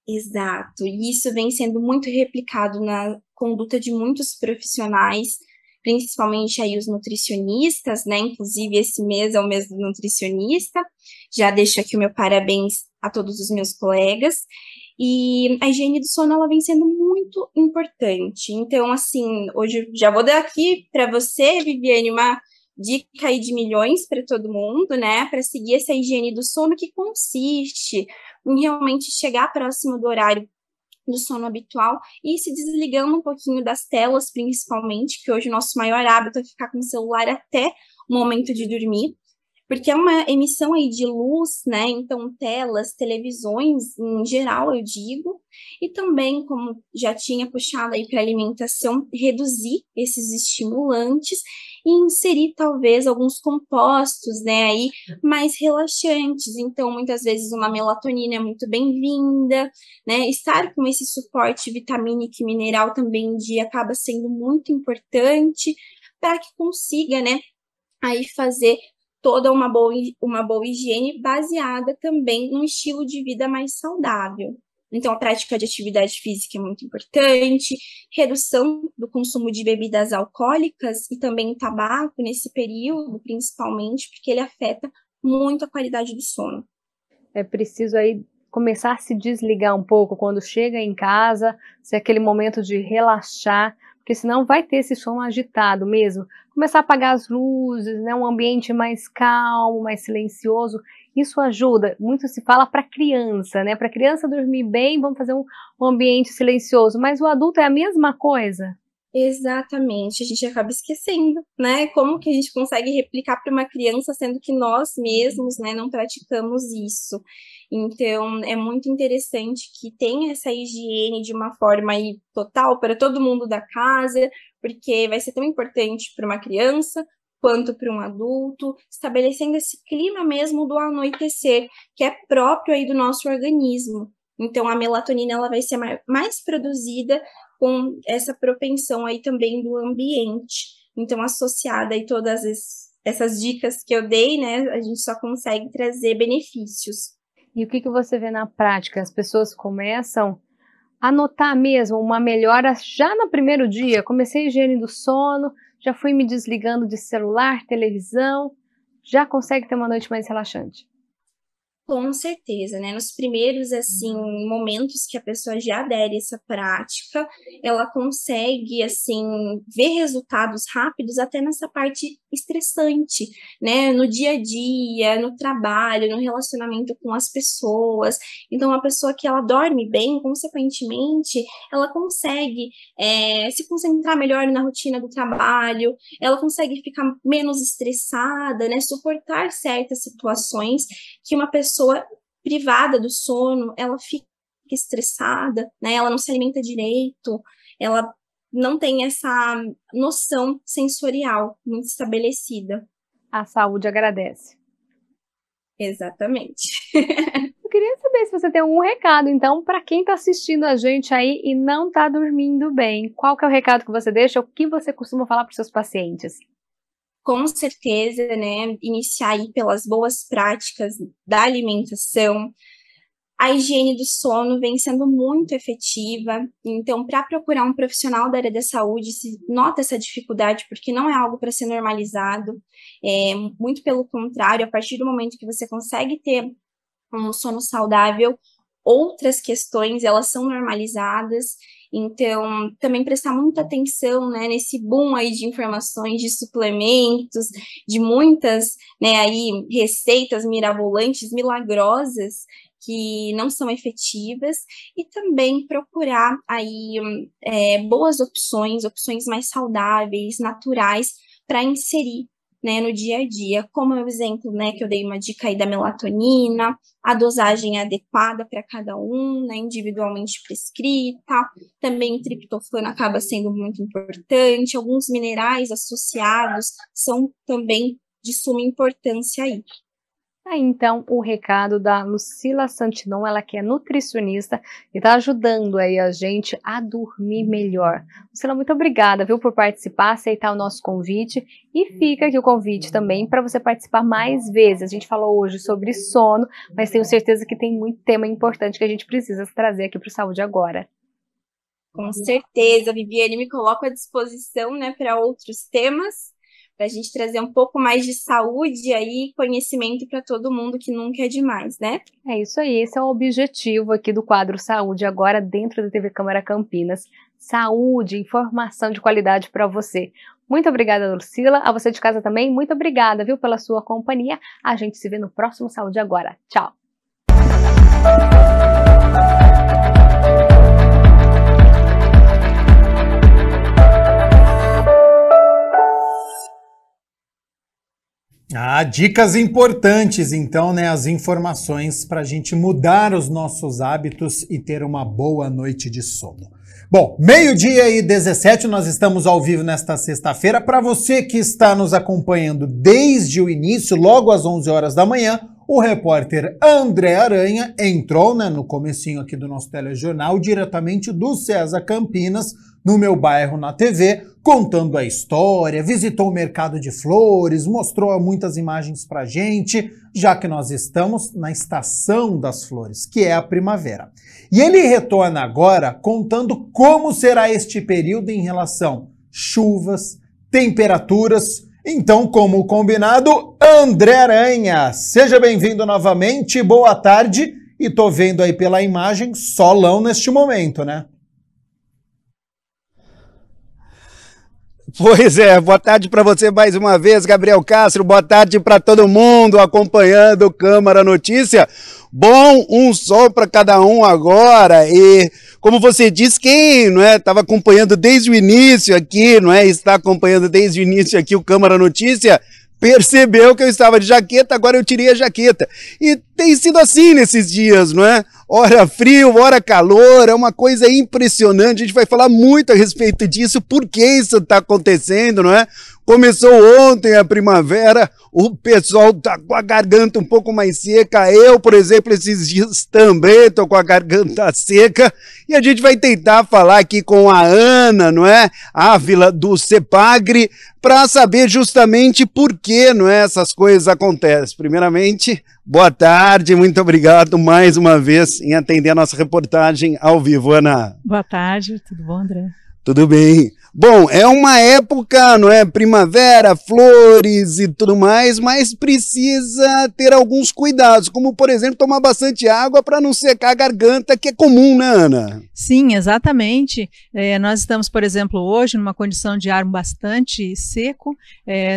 Exato, e isso vem sendo muito replicado na conduta de muitos profissionais, principalmente aí os nutricionistas, né? Inclusive esse mês é o mês do nutricionista. Já deixo aqui o meu parabéns a todos os meus colegas. E a higiene do sono, ela vem sendo muito importante. Então, assim, hoje já vou dar aqui para você, Viviane, uma dica aí de milhões para todo mundo, né? Para seguir essa higiene do sono, que consiste em realmente chegar próximo do horário do sono habitual e se desligando um pouquinho das telas, principalmente, que hoje o nosso maior hábito é ficar com o celular até o momento de dormir, porque é uma emissão aí de luz, né? Então, telas, televisões, em geral, eu digo, e também, como já tinha puxado aí para alimentação, reduzir esses estimulantes e inserir, talvez, alguns compostos, né, aí, mais relaxantes. Então, muitas vezes, uma melatonina é muito bem-vinda, né? Estar com esse suporte vitamínico e mineral também em dia acaba sendo muito importante para que consiga, né, aí fazer toda uma boa higiene baseada também num estilo de vida mais saudável. Então, a prática de atividade física é muito importante, redução do consumo de bebidas alcoólicas e também tabaco nesse período, principalmente, porque ele afeta muito a qualidade do sono. É preciso aí começar a se desligar um pouco quando chega em casa, ser aquele momento de relaxar, porque senão vai ter esse sono agitado mesmo. Começar a apagar as luzes, né, um ambiente mais calmo, mais silencioso, isso ajuda. Muito se fala para criança, né? Para criança dormir bem, vamos fazer um ambiente silencioso, mas o adulto é a mesma coisa? Exatamente, a gente acaba esquecendo, né? Como que a gente consegue replicar para uma criança, sendo que nós mesmos, né, não praticamos isso. Então, é muito interessante que tenha essa higiene de uma forma aí total para todo mundo da casa, porque vai ser tão importante para uma criança quanto para um adulto, estabelecendo esse clima mesmo do anoitecer, que é próprio aí do nosso organismo. Então, a melatonina ela vai ser mais produzida com essa propensão aí também do ambiente. Então, associada aí todas essas dicas que eu dei, né, a gente só consegue trazer benefícios. E o que você vê na prática? As pessoas começam a notar mesmo uma melhora já no primeiro dia? Comecei a higiene do sono, já fui me desligando de celular, televisão, já consegue ter uma noite mais relaxante? Com certeza, né? Nos primeiros, assim, momentos que a pessoa já adere a essa prática, ela consegue, assim, ver resultados rápidos até nessa parte estressante, né? No dia a dia, no trabalho, no relacionamento com as pessoas. Então, a pessoa que ela dorme bem, consequentemente, ela consegue se concentrar melhor na rotina do trabalho, ela consegue ficar menos estressada, né? Suportar certas situações que uma pessoa privada do sono, ela fica estressada, né? Ela não se alimenta direito, ela não tem essa noção sensorial muito estabelecida. A saúde agradece. Exatamente. Eu queria saber se você tem algum recado, então, para quem está assistindo a gente aí e não está dormindo bem. Qual que é o recado que você deixa? O que você costuma falar para os seus pacientes? Com certeza, né, iniciar aí pelas boas práticas da alimentação. A higiene do sono vem sendo muito efetiva, então, para procurar um profissional da área da saúde, se nota essa dificuldade, porque não é algo para ser normalizado, muito pelo contrário, a partir do momento que você consegue ter um sono saudável, outras questões, elas são normalizadas. Então, também prestar muita atenção, né, nesse boom aí de informações, de suplementos, de muitas, né, aí receitas mirabolantes, milagrosas, que não são efetivas, e também procurar aí boas opções mais saudáveis, naturais, para inserir, né, no dia a dia, como é o exemplo, né, que eu dei uma dica aí da melatonina, a dosagem adequada para cada um, né, individualmente prescrita, também o triptofano acaba sendo muito importante, alguns minerais associados são também de suma importância aí. Então, o recado da Lucila Santinon, ela que é nutricionista e está ajudando aí a gente a dormir melhor. Lucila, muito obrigada, viu, por participar, aceitar o nosso convite, e fica aqui o convite também para você participar mais vezes. A gente falou hoje sobre sono, mas tenho certeza que tem muito tema importante que a gente precisa trazer aqui para o Saúde Agora. Com certeza, Viviane, me coloco à disposição, né, para outros temas, para a gente trazer um pouco mais de saúde aí, conhecimento para todo mundo, que nunca é demais, né? É isso aí, esse é o objetivo aqui do quadro Saúde Agora, dentro da TV Câmara Campinas. Saúde, informação de qualidade para você. Muito obrigada, Lucila. A você de casa também, muito obrigada, viu, pela sua companhia. A gente se vê no próximo Saúde Agora. Tchau! Dicas importantes, então, né? As informações para a gente mudar os nossos hábitos e ter uma boa noite de sono. Bom, 12h17, nós estamos ao vivo nesta sexta-feira. Para você que está nos acompanhando desde o início, logo às 11 horas da manhã, o repórter André Aranha entrou, né, no comecinho aqui do nosso telejornal, diretamente do César Campinas, no Meu Bairro na TV, contando a história, visitou o mercado de flores, mostrou muitas imagens pra gente, já que nós estamos na estação das flores, que é a primavera. E ele retorna agora contando como será este período em relação chuvas, temperaturas. Então, como combinado, André Aranha, seja bem-vindo novamente, boa tarde, e tô vendo aí pela imagem solão neste momento, né? Pois é, boa tarde para você mais uma vez, Gabriel Castro, boa tarde para todo mundo acompanhando o Câmara Notícia. Bom, um sol para cada um agora, e como você disse, quem não é, estava acompanhando desde o início aqui, não é, está acompanhando desde o início aqui o Câmara Notícia, percebeu que eu estava de jaqueta, agora eu tirei a jaqueta. E tem sido assim nesses dias, não é? Hora frio, hora calor, é uma coisa impressionante, a gente vai falar muito a respeito disso, por que isso está acontecendo, não é? Começou ontem a primavera, o pessoal tá com a garganta um pouco mais seca, eu, por exemplo, esses dias também tô com a garganta seca, e a gente vai tentar falar aqui com a Ana, não é? Ávila do CEPAGRE, para saber justamente por que, não é, essas coisas acontecem. Primeiramente, boa tarde, muito obrigado mais uma vez em atender a nossa reportagem ao vivo, Ana. Boa tarde, tudo bom, André? Tudo bem. Bom, é uma época, não é? Primavera, flores e tudo mais, mas precisa ter alguns cuidados, como, por exemplo, tomar bastante água para não secar a garganta, que é comum, né, Ana? Sim, exatamente. Nós estamos, por exemplo, hoje numa condição de ar bastante seco,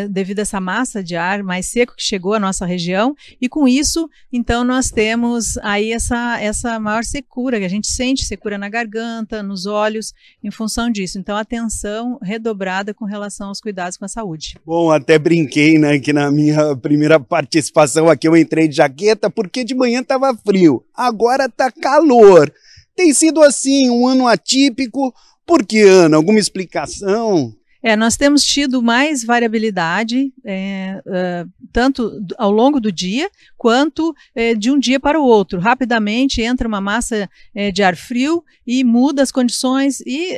devido a essa massa de ar mais seco que chegou à nossa região, e com isso, então, nós temos aí essa maior secura, que a gente sente secura na garganta, nos olhos, em função disso. Então, atenção redobrada com relação aos cuidados com a saúde. Bom, até brinquei, né, que na minha primeira participação aqui eu entrei de jaqueta porque de manhã estava frio, agora tá calor. Tem sido assim um ano atípico, por que, Ana? Alguma explicação? Nós temos tido mais variabilidade, tanto ao longo do dia, quanto de um dia para o outro. Rapidamente entra uma massa de ar frio e muda as condições, e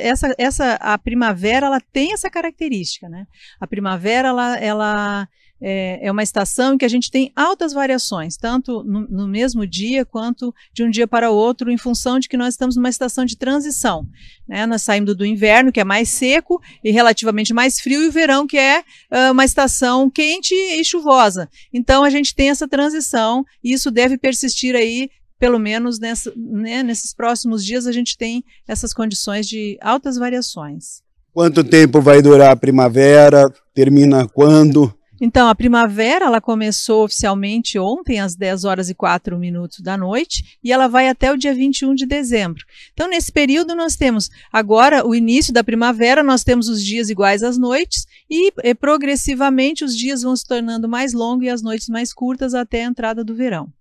a primavera ela tem essa característica, né? A primavera ela é uma estação em que a gente tem altas variações, tanto no mesmo dia quanto de um dia para o outro, em função de que nós estamos numa estação de transição, né? Nós saímos do inverno, que é mais seco e relativamente mais frio, e o verão, que é uma estação quente e chuvosa. Então a gente tem essa transição, e isso deve persistir aí, pelo menos nesses próximos dias a gente tem essas condições de altas variações. Quanto tempo vai durar a primavera? Termina quando? Então, a primavera ela começou oficialmente ontem, às 10h04 da noite, e ela vai até o dia 21 de dezembro. Então, nesse período, nós temos agora o início da primavera, nós temos os dias iguais às noites, e progressivamente os dias vão se tornando mais longos e as noites mais curtas até a entrada do verão.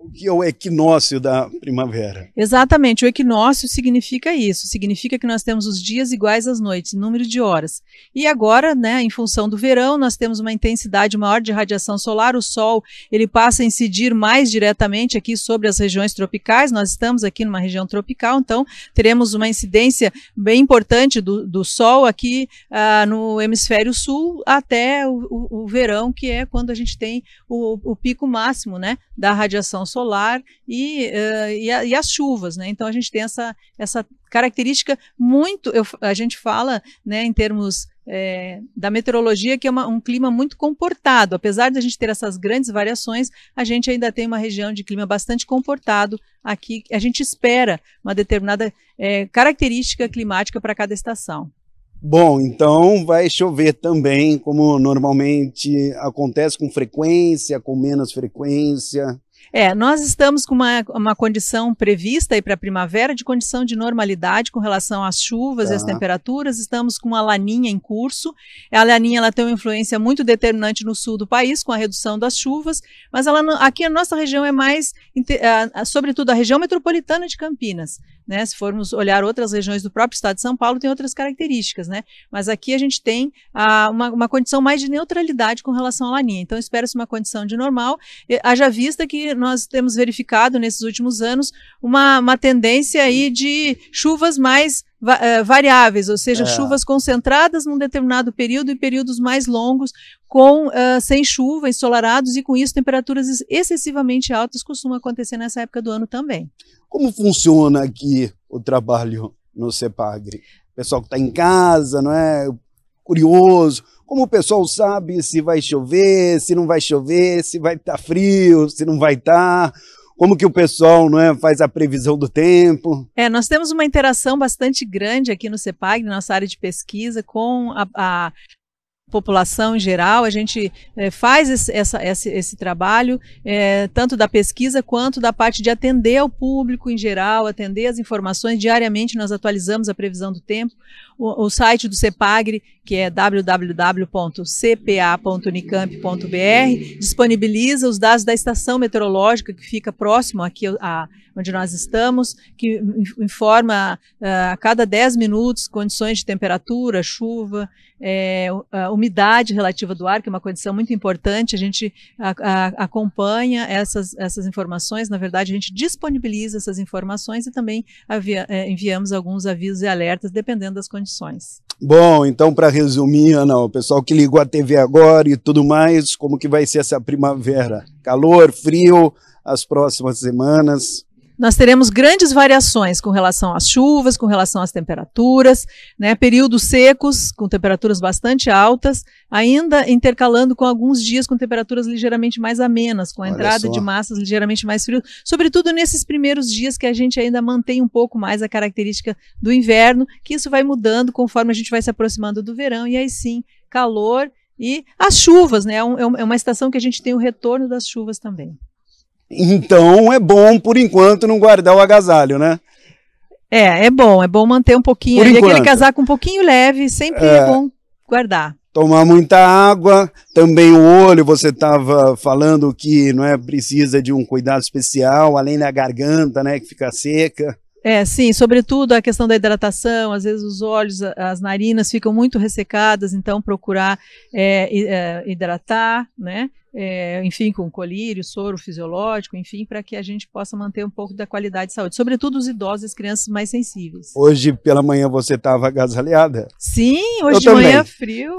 O que é o equinócio da primavera? Exatamente, o equinócio significa isso, significa que nós temos os dias iguais às noites, número de horas. E agora, né, em função do verão, nós temos uma intensidade maior de radiação solar, o Sol ele passa a incidir mais diretamente aqui sobre as regiões tropicais, nós estamos aqui numa região tropical, então teremos uma incidência bem importante do Sol aqui no hemisfério sul até o verão, que é quando a gente tem o pico máximo, né, da radiação solar e as chuvas, né? Então a gente tem essa característica muito, a gente fala, né, em termos da meteorologia, que é um clima muito comportado. Apesar de a gente ter essas grandes variações, a gente ainda tem uma região de clima bastante comportado aqui. A gente espera uma determinada característica climática para cada estação. Bom, então vai chover também, como normalmente acontece, com frequência, com menos frequência? Nós estamos com uma condição prevista aí para a primavera, de condição de normalidade com relação às chuvas e às temperaturas. Estamos com a laninha em curso. A laninha ela tem uma influência muito determinante no sul do país, com a redução das chuvas, mas aqui a nossa região é mais, sobretudo a região metropolitana de Campinas, né? Se formos olhar outras regiões do próprio estado de São Paulo, tem outras características, né? Mas aqui a gente tem uma condição mais de neutralidade com relação à laninha. Então espera-se uma condição de normal, haja vista que nós temos verificado nesses últimos anos uma tendência aí de chuvas mais variáveis, ou seja, chuvas concentradas num determinado período e períodos mais longos sem chuva, ensolarados, e com isso temperaturas excessivamente altas costumam acontecer nessa época do ano também. Como funciona aqui o trabalho no CEPAGRE? O pessoal que está em casa, não é? Curioso, como o pessoal sabe se vai chover, se não vai chover, se vai estar frio, se não vai estar? Como que o pessoal, não é, faz a previsão do tempo? Nós temos uma interação bastante grande aqui no CEPAGRE, nossa área de pesquisa, com a população em geral. A gente faz esse trabalho, tanto da pesquisa quanto da parte de atender ao público em geral, atender as informações. Diariamente nós atualizamos a previsão do tempo. O site do CEPAGRE, que é www.cpa.unicamp.br, disponibiliza os dados da estação meteorológica que fica próximo aqui onde nós estamos, que informa a cada 10 minutos condições de temperatura, chuva, umidade relativa do ar, que é uma condição muito importante. A gente acompanha essas informações, na verdade a gente disponibiliza essas informações e também enviamos alguns avisos e alertas, dependendo das condições. Bom, então para resumir, Ana, o pessoal que ligou a TV agora e tudo mais, como que vai ser essa primavera? Calor, frio, as próximas semanas? nós teremos grandes variações com relação às chuvas, com relação às temperaturas, né, períodos secos com temperaturas bastante altas, ainda intercalando com alguns dias com temperaturas ligeiramente mais amenas, com a entrada de massas ligeiramente mais frias, sobretudo nesses primeiros dias que a gente ainda mantém um pouco mais a característica do inverno, que isso vai mudando conforme a gente vai se aproximando do verão, e aí sim, calor e as chuvas, né, é uma estação que a gente tem o retorno das chuvas também. Então é bom, por enquanto, não guardar o agasalho, né? É bom manter um pouquinho, aquele casaco um pouquinho leve, sempre é bom guardar. Tomar muita água, também o olho, você estava falando que não é, precisa de um cuidado especial, além da garganta, né, que fica seca. Sim, sobretudo a questão da hidratação, às vezes os olhos, as narinas ficam muito ressecadas, então procurar hidratar, né? Enfim, com colírio, soro fisiológico, enfim, para que a gente possa manter um pouco da qualidade de saúde, sobretudo os idosos e as crianças mais sensíveis. Hoje pela manhã você estava agasalhada? Sim, hoje de manhã é frio.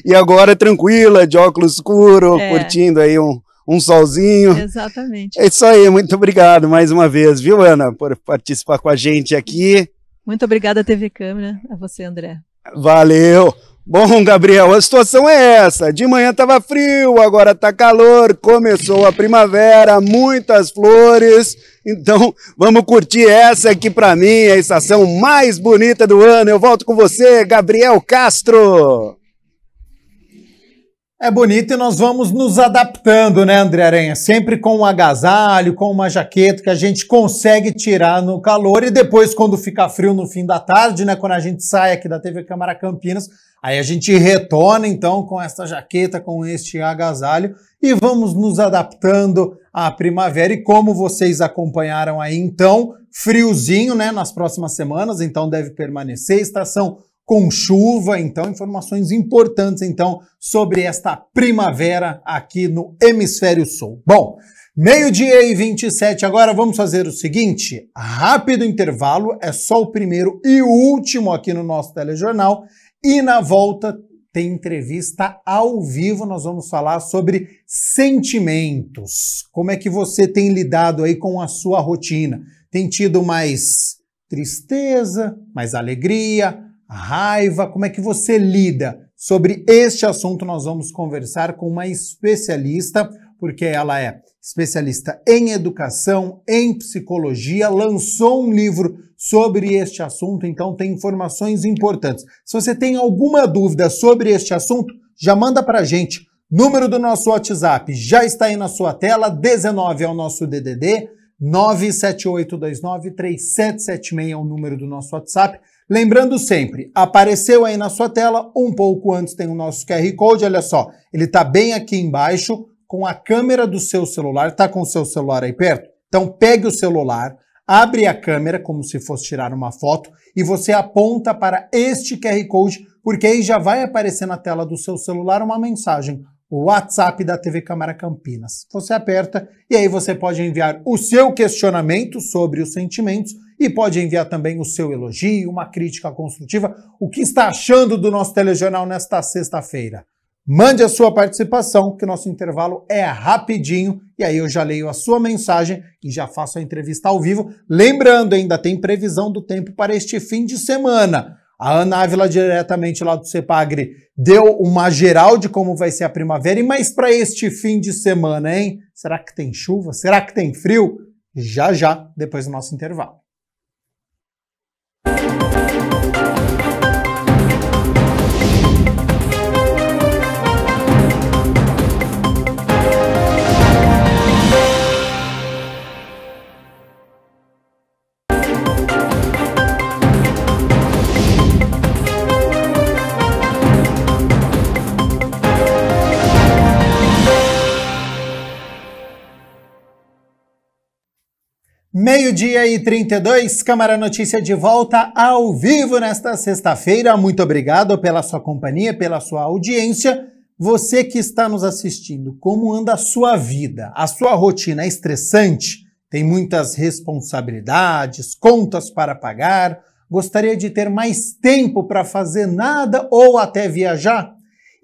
E agora tranquila, de óculos escuro, curtindo aí um solzinho. Exatamente. É isso aí, muito obrigado mais uma vez, viu, Ana, por participar com a gente aqui. Muito obrigada, TV Câmara, a você, André. Valeu. Bom, Gabriel, a situação é essa. De manhã estava frio, agora está calor, começou a primavera, muitas flores. Então, vamos curtir essa aqui para mim, a estação mais bonita do ano. Eu volto com você, Gabriel Castro. É bonito e nós vamos nos adaptando, né, André Aranha? Sempre com um agasalho, com uma jaqueta que a gente consegue tirar no calor e depois, quando fica frio no fim da tarde, né, quando a gente sai aqui da TV Câmara Campinas, aí a gente retorna, então, com essa jaqueta, com este agasalho e vamos nos adaptando à primavera. E como vocês acompanharam aí, então, friozinho, né, nas próximas semanas, então deve permanecer, estação com chuva, então informações importantes então sobre esta primavera aqui no Hemisfério Sul. Bom, 12h27, agora vamos fazer o seguinte, rápido intervalo, é só o primeiro e o último aqui no nosso telejornal e na volta tem entrevista ao vivo, nós vamos falar sobre sentimentos, como é que você tem lidado aí com a sua rotina, tem tido mais tristeza, mais alegria, raiva, como é que você lida? Sobre este assunto nós vamos conversar com uma especialista, porque ela é especialista em educação, em psicologia, lançou um livro sobre este assunto, então tem informações importantes. Se você tem alguma dúvida sobre este assunto, já manda pra gente. Número do nosso WhatsApp já está aí na sua tela, 19 é o nosso DDD, 978293776 é o número do nosso WhatsApp. Lembrando sempre, apareceu aí na sua tela, um pouco antes tem o nosso QR Code, olha só, ele está bem aqui embaixo com a câmera do seu celular, está com o seu celular aí perto? Então pegue o celular, abre a câmera como se fosse tirar uma foto e você aponta para este QR Code, porque aí já vai aparecer na tela do seu celular uma mensagem, o WhatsApp da TV Câmara Campinas. Você aperta e aí você pode enviar o seu questionamento sobre os sentimentos e pode enviar também o seu elogio, uma crítica construtiva, o que está achando do nosso telejornal nesta sexta-feira. Mande a sua participação, que o nosso intervalo é rapidinho, e aí eu já leio a sua mensagem e já faço a entrevista ao vivo. Lembrando, ainda tem previsão do tempo para este fim de semana. A Ana Ávila, diretamente lá do CEPAGRE, deu uma geral de como vai ser a primavera, mas para este fim de semana, hein? Será que tem chuva? Será que tem frio? Já, depois do nosso intervalo. Meio-dia e 32, Câmara Notícia de volta ao vivo nesta sexta-feira. Muito obrigado pela sua companhia, pela sua audiência. Você que está nos assistindo, como anda a sua vida? A sua rotina é estressante? Tem muitas responsabilidades, contas para pagar? Gostaria de ter mais tempo para fazer nada ou até viajar?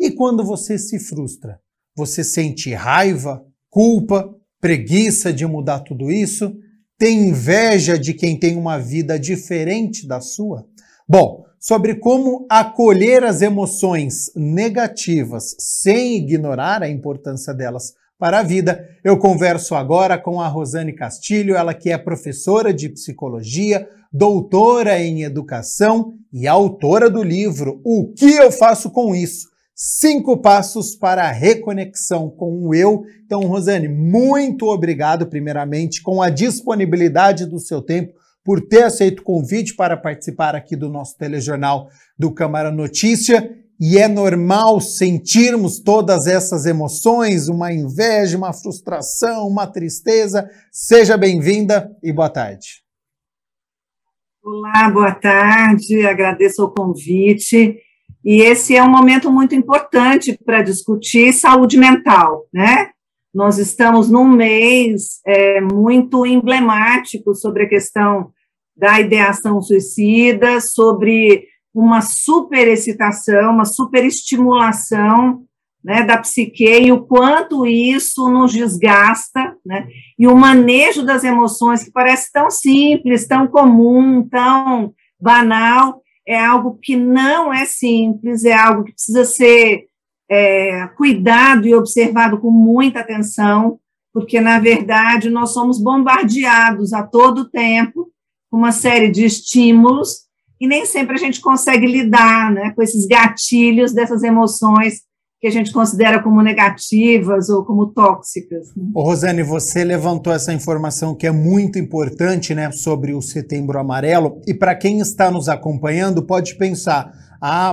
E quando você se frustra? Você sente raiva, culpa, preguiça de mudar tudo isso? Tem inveja de quem tem uma vida diferente da sua? Bom, sobre como acolher as emoções negativas sem ignorar a importância delas para a vida, eu converso agora com a Rosane Castilho, ela que é professora de psicologia, doutora em educação e autora do livro O que eu faço com isso? 5 passos para a reconexão com o eu. Então, Rosane, muito obrigado, primeiramente, com a disponibilidade do seu tempo, por ter aceito o convite para participar aqui do nosso telejornal do Câmara Notícia. E é normal sentirmos todas essas emoções, uma inveja, uma frustração, uma tristeza. Seja bem-vinda e boa tarde. Olá, boa tarde, agradeço o convite. E esse é um momento muito importante para discutir saúde mental, né? Nós estamos num mês muito emblemático sobre a questão da ideação suicida, sobre uma superexcitação, uma superestimulação, né, da psique e o quanto isso nos desgasta, né? E o manejo das emoções, que parece tão simples, tão comum, tão banal, é algo que não é simples, é algo que precisa ser cuidado e observado com muita atenção, porque, na verdade, nós somos bombardeados a todo tempo com uma série de estímulos e nem sempre a gente consegue lidar, né, com esses gatilhos dessas emoções que a gente considera como negativas ou como tóxicas. Ô, Rosane, você levantou essa informação que é muito importante, né, sobre o Setembro Amarelo, e para quem está nos acompanhando pode pensar,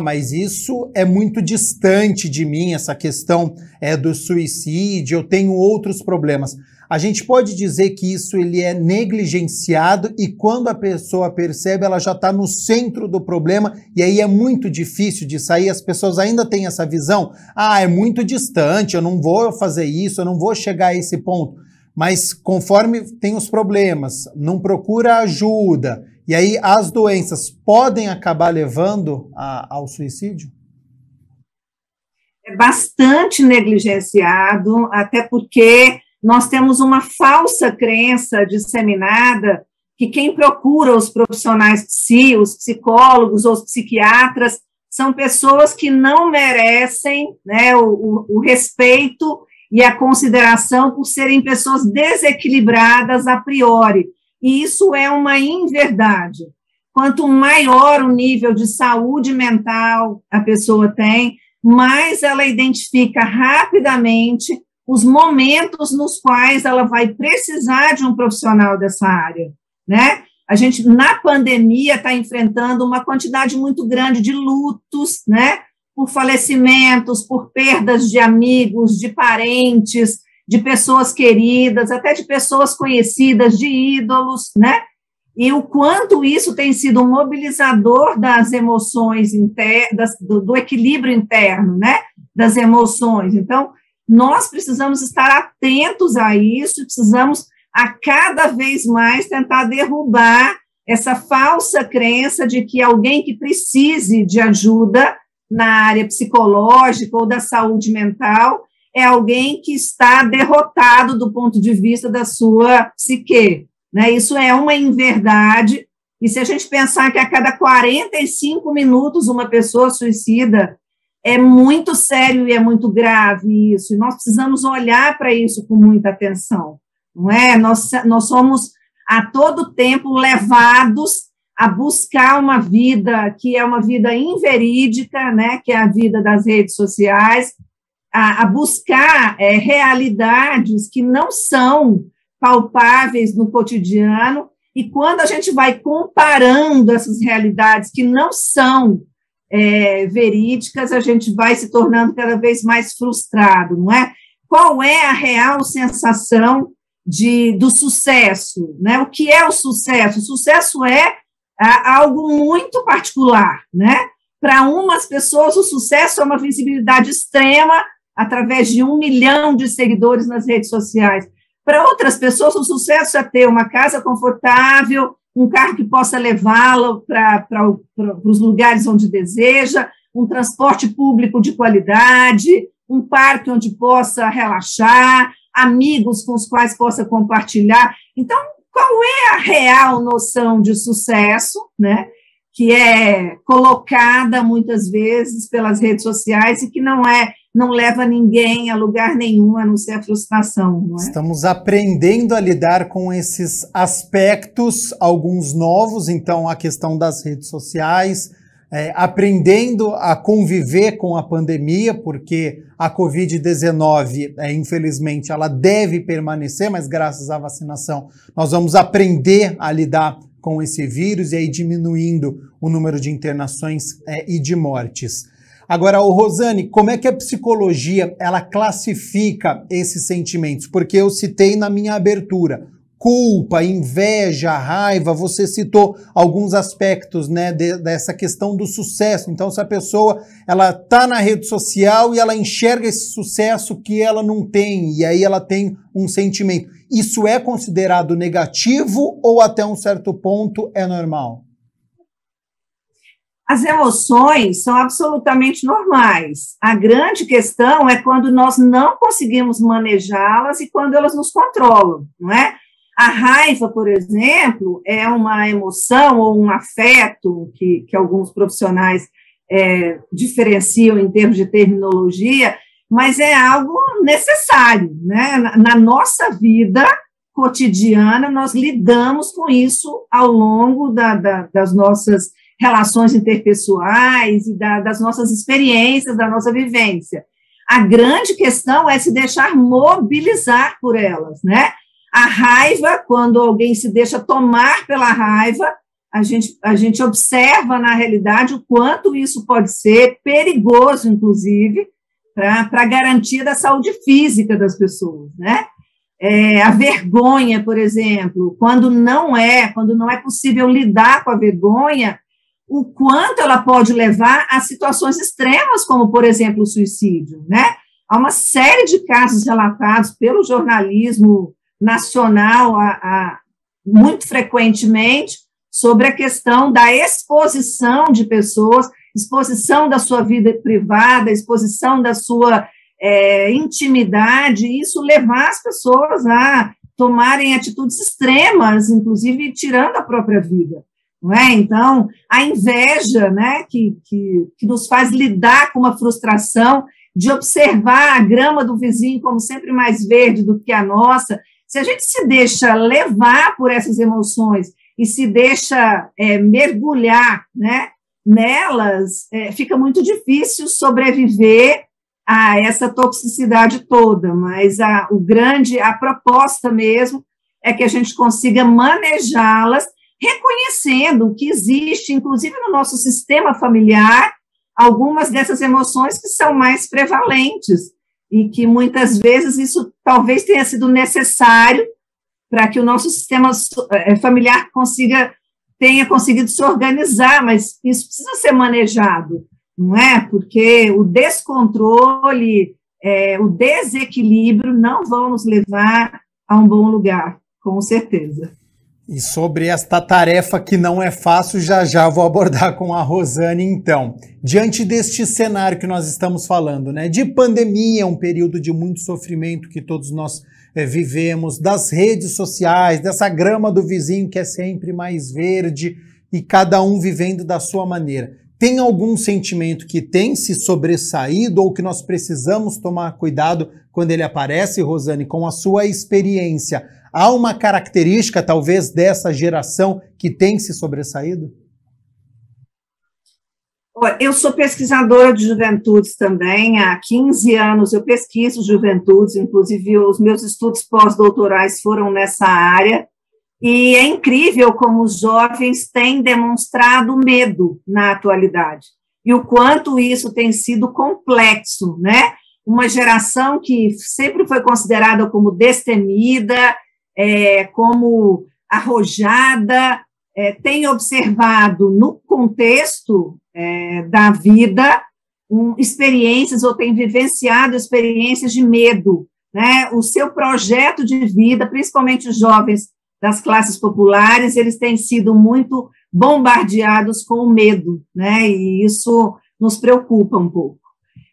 mas isso é muito distante de mim, essa questão do suicídio, eu tenho outros problemas. A gente pode dizer que isso ele é negligenciado e quando a pessoa percebe, ela já está no centro do problema e aí é muito difícil de sair. As pessoas ainda têm essa visão, é muito distante, eu não vou fazer isso, eu não vou chegar a esse ponto. Mas conforme tem os problemas, não procura ajuda, e aí as doenças podem acabar levando ao suicídio? É bastante negligenciado, até porque nós temos uma falsa crença disseminada que quem procura os profissionais os psicólogos ou os psiquiatras são pessoas que não merecem, né, o respeito e a consideração por serem pessoas desequilibradas a priori. E isso é uma inverdade. Quanto maior o nível de saúde mental a pessoa tem, mais ela identifica rapidamente os momentos nos quais ela vai precisar de um profissional dessa área, né? A gente, na pandemia, está enfrentando uma quantidade muito grande de lutos, né? Por falecimentos, por perdas de amigos, de parentes, de pessoas queridas, até de pessoas conhecidas, de ídolos, né? E o quanto isso tem sido um mobilizador das emoções internas, do equilíbrio interno, né? Das emoções. Então, nós precisamos estar atentos a isso, precisamos a cada vez mais tentar derrubar essa falsa crença de que alguém que precise de ajuda na área psicológica ou da saúde mental é alguém que está derrotado do ponto de vista da sua psique, né? Isso é uma inverdade, e se a gente pensar que a cada 45 minutos uma pessoa suicida, é muito sério e é muito grave isso, e nós precisamos olhar para isso com muita atenção, não é? Nós somos a todo tempo levados a buscar uma vida que é uma vida inverídica, né, que é a vida das redes sociais, a buscar realidades que não são palpáveis no cotidiano, e quando a gente vai comparando essas realidades que não são verídicas, a gente vai se tornando cada vez mais frustrado, não é? Qual é a real sensação do sucesso, né? O que é o sucesso? O sucesso é algo muito particular, né? Para umas pessoas, o sucesso é uma visibilidade extrema através de 1 milhão de seguidores nas redes sociais. Para outras pessoas, o sucesso é ter uma casa confortável, um carro que possa levá-lo para os lugares onde deseja, um transporte público de qualidade, um parque onde possa relaxar, amigos com os quais possa compartilhar. Então, qual é a real noção de sucesso, né? Que é colocada muitas vezes pelas redes sociais e que não leva ninguém a lugar nenhum, a não ser a frustração. Não é? Estamos aprendendo a lidar com esses aspectos, alguns novos, então a questão das redes sociais, aprendendo a conviver com a pandemia, porque a Covid-19, infelizmente, ela deve permanecer, mas graças à vacinação nós vamos aprender a lidar com esse vírus e aí diminuindo o número de internações e de mortes. Agora, Rosane, como é que a psicologia ela classifica esses sentimentos? Porque eu citei na minha abertura culpa, inveja, raiva, você citou alguns aspectos, né, dessa questão do sucesso. Então, se a pessoa ela está na rede social e ela enxerga esse sucesso que ela não tem, e aí ela tem um sentimento. Isso é considerado negativo ou até um certo ponto é normal? As emoções são absolutamente normais. A grande questão é quando nós não conseguimos manejá-las e quando elas nos controlam, não é? A raiva, por exemplo, é uma emoção ou um afeto que alguns profissionais diferenciam em termos de terminologia, mas é algo necessário, né? Na nossa vida cotidiana, nós lidamos com isso ao longo das nossas relações interpessoais e das nossas experiências, da nossa vivência. A grande questão é se deixar mobilizar por elas, né? A raiva, quando alguém se deixa tomar pela raiva, a gente observa, na realidade, o quanto isso pode ser perigoso, inclusive, para a garantia da saúde física das pessoas, né? A vergonha, por exemplo, quando não é possível lidar com a vergonha, o quanto ela pode levar a situações extremas, como, por exemplo, o suicídio, né? Há uma série de casos relatados pelo jornalismo nacional muito frequentemente sobre a questão da exposição de pessoas, exposição da sua vida privada, exposição da sua intimidade, e isso levar as pessoas a tomarem atitudes extremas, inclusive tirando a própria vida. Não é? Então, a inveja, né, que nos faz lidar com uma frustração de observar a grama do vizinho como sempre mais verde do que a nossa. Se a gente se deixa levar por essas emoções e se deixa mergulhar, né, nelas, fica muito difícil sobreviver a essa toxicidade toda, mas a proposta mesmo é que a gente consiga manejá-las, reconhecendo que existe, inclusive no nosso sistema familiar, algumas dessas emoções que são mais prevalentes, e que muitas vezes isso talvez tenha sido necessário para que o nosso sistema familiar tenha conseguido se organizar, mas isso precisa ser manejado, não é? Porque o descontrole, o desequilíbrio não vão nos levar a um bom lugar, com certeza. E sobre esta tarefa que não é fácil, já vou abordar com a Rosane, então. Diante deste cenário que nós estamos falando, né, de pandemia, um período de muito sofrimento que todos nós vivemos, das redes sociais, dessa grama do vizinho que é sempre mais verde e cada um vivendo da sua maneira. Tem algum sentimento que tem se sobressaído ou que nós precisamos tomar cuidado quando ele aparece, Rosane, com a sua experiência? Há uma característica, talvez, dessa geração que tem se sobressaído? Eu sou pesquisadora de juventudes também. Há 15 anos eu pesquiso juventudes, inclusive os meus estudos pós-doutorais foram nessa área. E é incrível como os jovens têm demonstrado medo na atualidade. E o quanto isso tem sido complexo, né? Uma geração que sempre foi considerada como destemida, como arrojada, tem observado no contexto da vida experiências ou tem vivenciado experiências de medo, né? O seu projeto de vida, principalmente os jovens das classes populares, eles têm sido muito bombardeados com o medo, né? E isso nos preocupa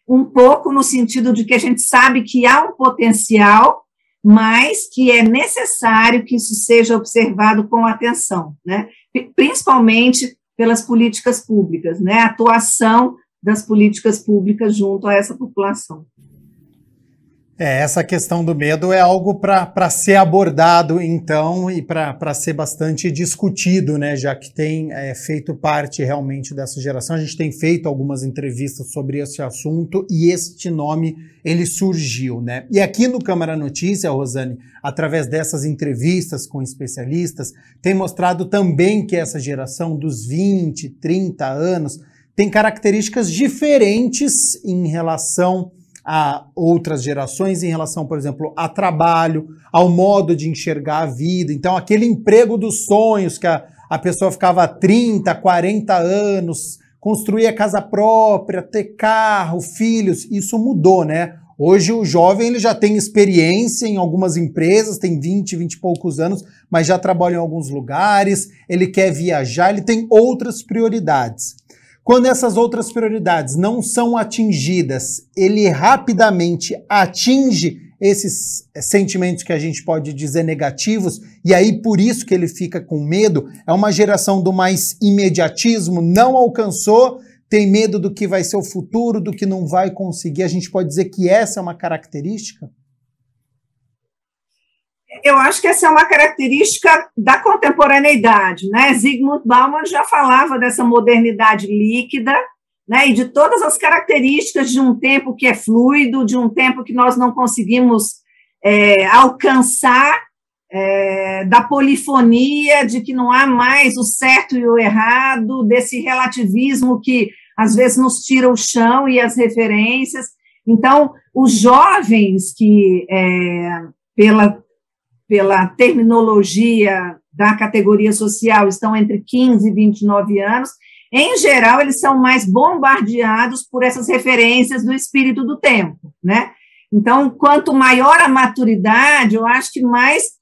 um pouco no sentido de que a gente sabe que há um potencial, mas que é necessário que isso seja observado com atenção, né? Principalmente pelas políticas públicas, né? A atuação das políticas públicas junto a essa população. Essa questão do medo é algo para ser abordado, então, e para ser bastante discutido, né? Já que tem feito parte realmente dessa geração. A gente tem feito algumas entrevistas sobre esse assunto e este nome, ele surgiu, né? E aqui no Câmara Notícia, Rosane, através dessas entrevistas com especialistas, tem mostrado também que essa geração dos 20, 30 anos tem características diferentes em relação a outras gerações, em relação, por exemplo, a trabalho, ao modo de enxergar a vida. Então, aquele emprego dos sonhos que a pessoa ficava 30, 40 anos, construir a casa própria, ter carro, filhos, isso mudou, né? Hoje o jovem ele já tem experiência em algumas empresas, tem 20 e poucos anos, mas já trabalha em alguns lugares, ele quer viajar, ele tem outras prioridades. Quando essas outras prioridades não são atingidas, ele rapidamente atinge esses sentimentos que a gente pode dizer negativos, e aí por isso que ele fica com medo. É uma geração do mais imediatismo, não alcançou, tem medo do que vai ser o futuro, do que não vai conseguir. A gente pode dizer que essa é uma característica? Eu acho que essa é uma característica da contemporaneidade, né? Zygmunt Bauman já falava dessa modernidade líquida, né? E de todas as características de um tempo que é fluido, de um tempo que nós não conseguimos alcançar, da polifonia, de que não há mais o certo e o errado, desse relativismo que às vezes nos tira o chão e as referências. Então, os jovens que, pela terminologia da categoria social, estão entre 15 e 29 anos, em geral, eles são mais bombardeados por essas referências do espírito do tempo, né? Então, quanto maior a maturidade, eu acho que mais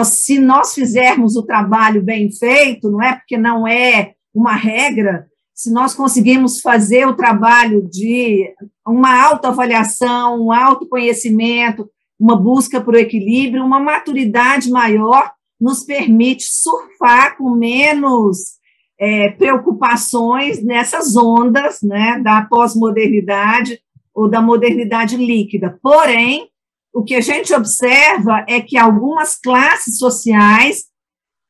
se nós fizermos o trabalho bem feito, não é porque não é uma regra, se nós conseguirmos fazer o trabalho de uma autoavaliação, um autoconhecimento, uma busca por equilíbrio, uma maturidade maior nos permite surfar com menos preocupações nessas ondas, né, da pós-modernidade ou da modernidade líquida. Porém, o que a gente observa é que algumas classes sociais,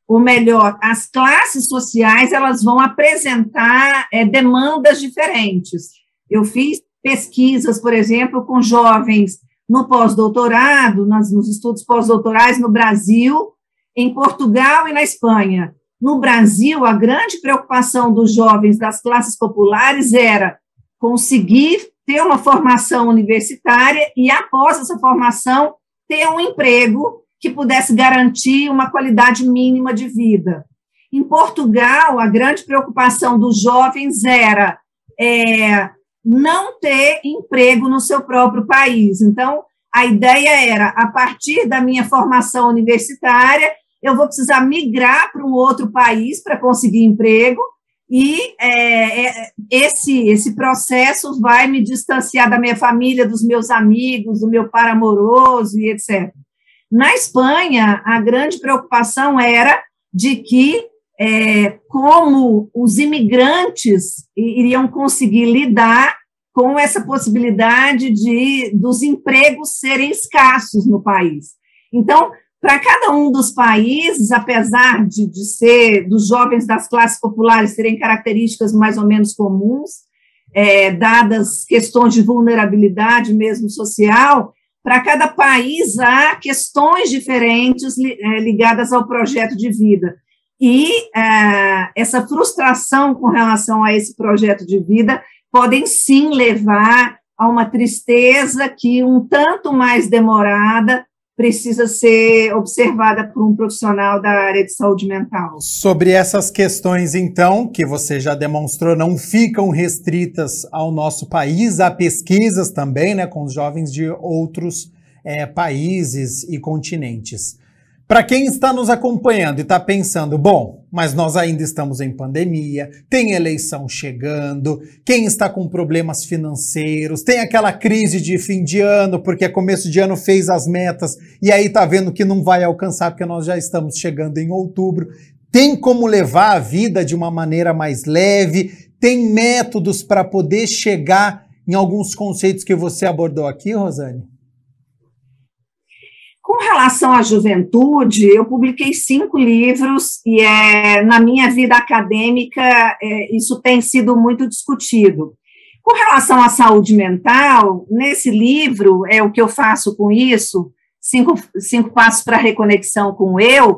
ou melhor, as classes sociais, elas vão apresentar demandas diferentes. Eu fiz pesquisas, por exemplo, com jovens no pós-doutorado, nos estudos pós-doutorais no Brasil, em Portugal e na Espanha. No Brasil, a grande preocupação dos jovens das classes populares era conseguir ter uma formação universitária e, após essa formação, ter um emprego que pudesse garantir uma qualidade mínima de vida. Em Portugal, a grande preocupação dos jovens era não ter emprego no seu próprio país. Então, a ideia era, a partir da minha formação universitária, eu vou precisar migrar para um outro país para conseguir emprego, e esse processo vai me distanciar da minha família, dos meus amigos, do meu par amoroso e etc. Na Espanha, a grande preocupação era de que, como os imigrantes iriam conseguir lidar com essa possibilidade dos empregos serem escassos no país. Então, para cada um dos países, apesar dos jovens das classes populares terem características mais ou menos comuns, dadas questões de vulnerabilidade mesmo social, para cada país há questões diferentes ligadas ao projeto de vida. E essa frustração com relação a esse projeto de vida podem sim levar a uma tristeza que, um tanto mais demorada, precisa ser observada por um profissional da área de saúde mental. Sobre essas questões, então, que você já demonstrou, não ficam restritas ao nosso país, há pesquisas também, né, com os jovens de outros países e continentes. Para quem está nos acompanhando e está pensando, bom, mas nós ainda estamos em pandemia, tem eleição chegando, quem está com problemas financeiros, tem aquela crise de fim de ano, porque começo de ano fez as metas e aí está vendo que não vai alcançar porque nós já estamos chegando em outubro. Tem como levar a vida de uma maneira mais leve? Tem métodos para poder chegar em alguns conceitos que você abordou aqui, Rosane? Com relação à juventude, eu publiquei 5 livros e na minha vida acadêmica isso tem sido muito discutido. Com relação à saúde mental, nesse livro, o que eu faço com isso, 5 passos para a reconexão com o eu,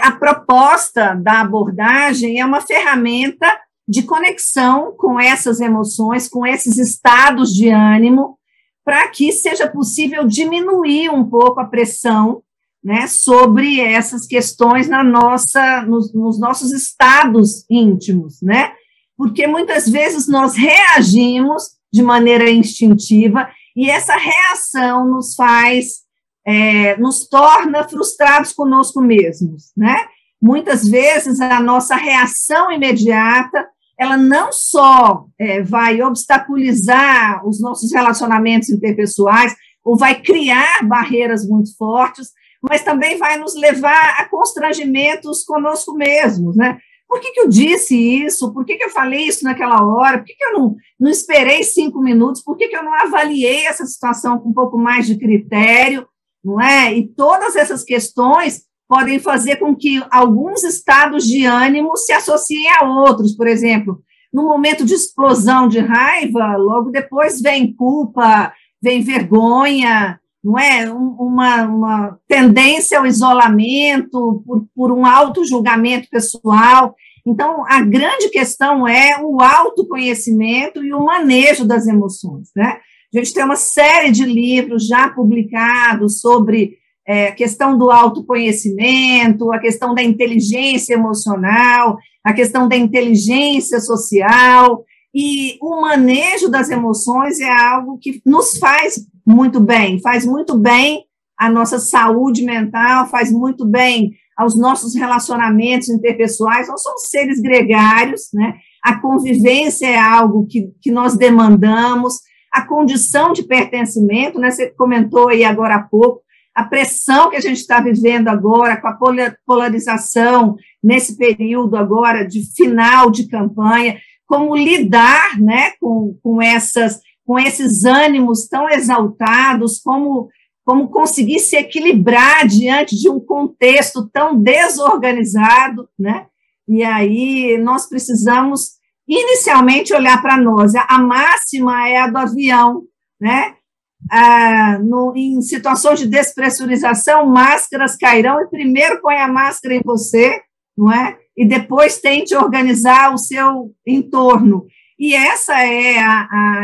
a proposta da abordagem é uma ferramenta de conexão com essas emoções, com esses estados de ânimo, para que seja possível diminuir um pouco a pressão, né, sobre essas questões nos nossos estados íntimos, né? Porque muitas vezes nós reagimos de maneira instintiva e essa reação nos torna frustrados conosco mesmos, né? Muitas vezes a nossa reação imediata ela não só vai obstaculizar os nossos relacionamentos interpessoais, ou vai criar barreiras muito fortes, mas também vai nos levar a constrangimentos conosco mesmos, né? Por que eu disse isso? Por que eu falei isso naquela hora? Por que eu não esperei 5 minutos? Por que eu não avaliei essa situação com um pouco mais de critério, não é? E todas essas questões podem fazer com que alguns estados de ânimo se associem a outros. Por exemplo, no momento de explosão de raiva, logo depois vem culpa, vem vergonha, não é? Uma tendência ao isolamento, por um auto-julgamento pessoal. Então, a grande questão é o autoconhecimento e o manejo das emoções, né? A gente tem uma série de livros já publicados sobre a questão do autoconhecimento, a questão da inteligência emocional, a questão da inteligência social, e o manejo das emoções é algo que nos faz muito bem à nossa saúde mental, faz muito bem aos nossos relacionamentos interpessoais. Nós somos seres gregários, né? A convivência é algo que nós demandamos, a condição de pertencimento, né? Você comentou aí agora há pouco, a pressão que a gente está vivendo agora, com a polarização nesse período agora de final de campanha, como lidar, né, com esses ânimos tão exaltados, como conseguir se equilibrar diante de um contexto tão desorganizado, né? E aí nós precisamos inicialmente olhar para nós. A máxima é a do avião, né? Em situações de despressurização, máscaras cairão, e primeiro põe a máscara em você, não é? E depois tente organizar o seu entorno. E essa é,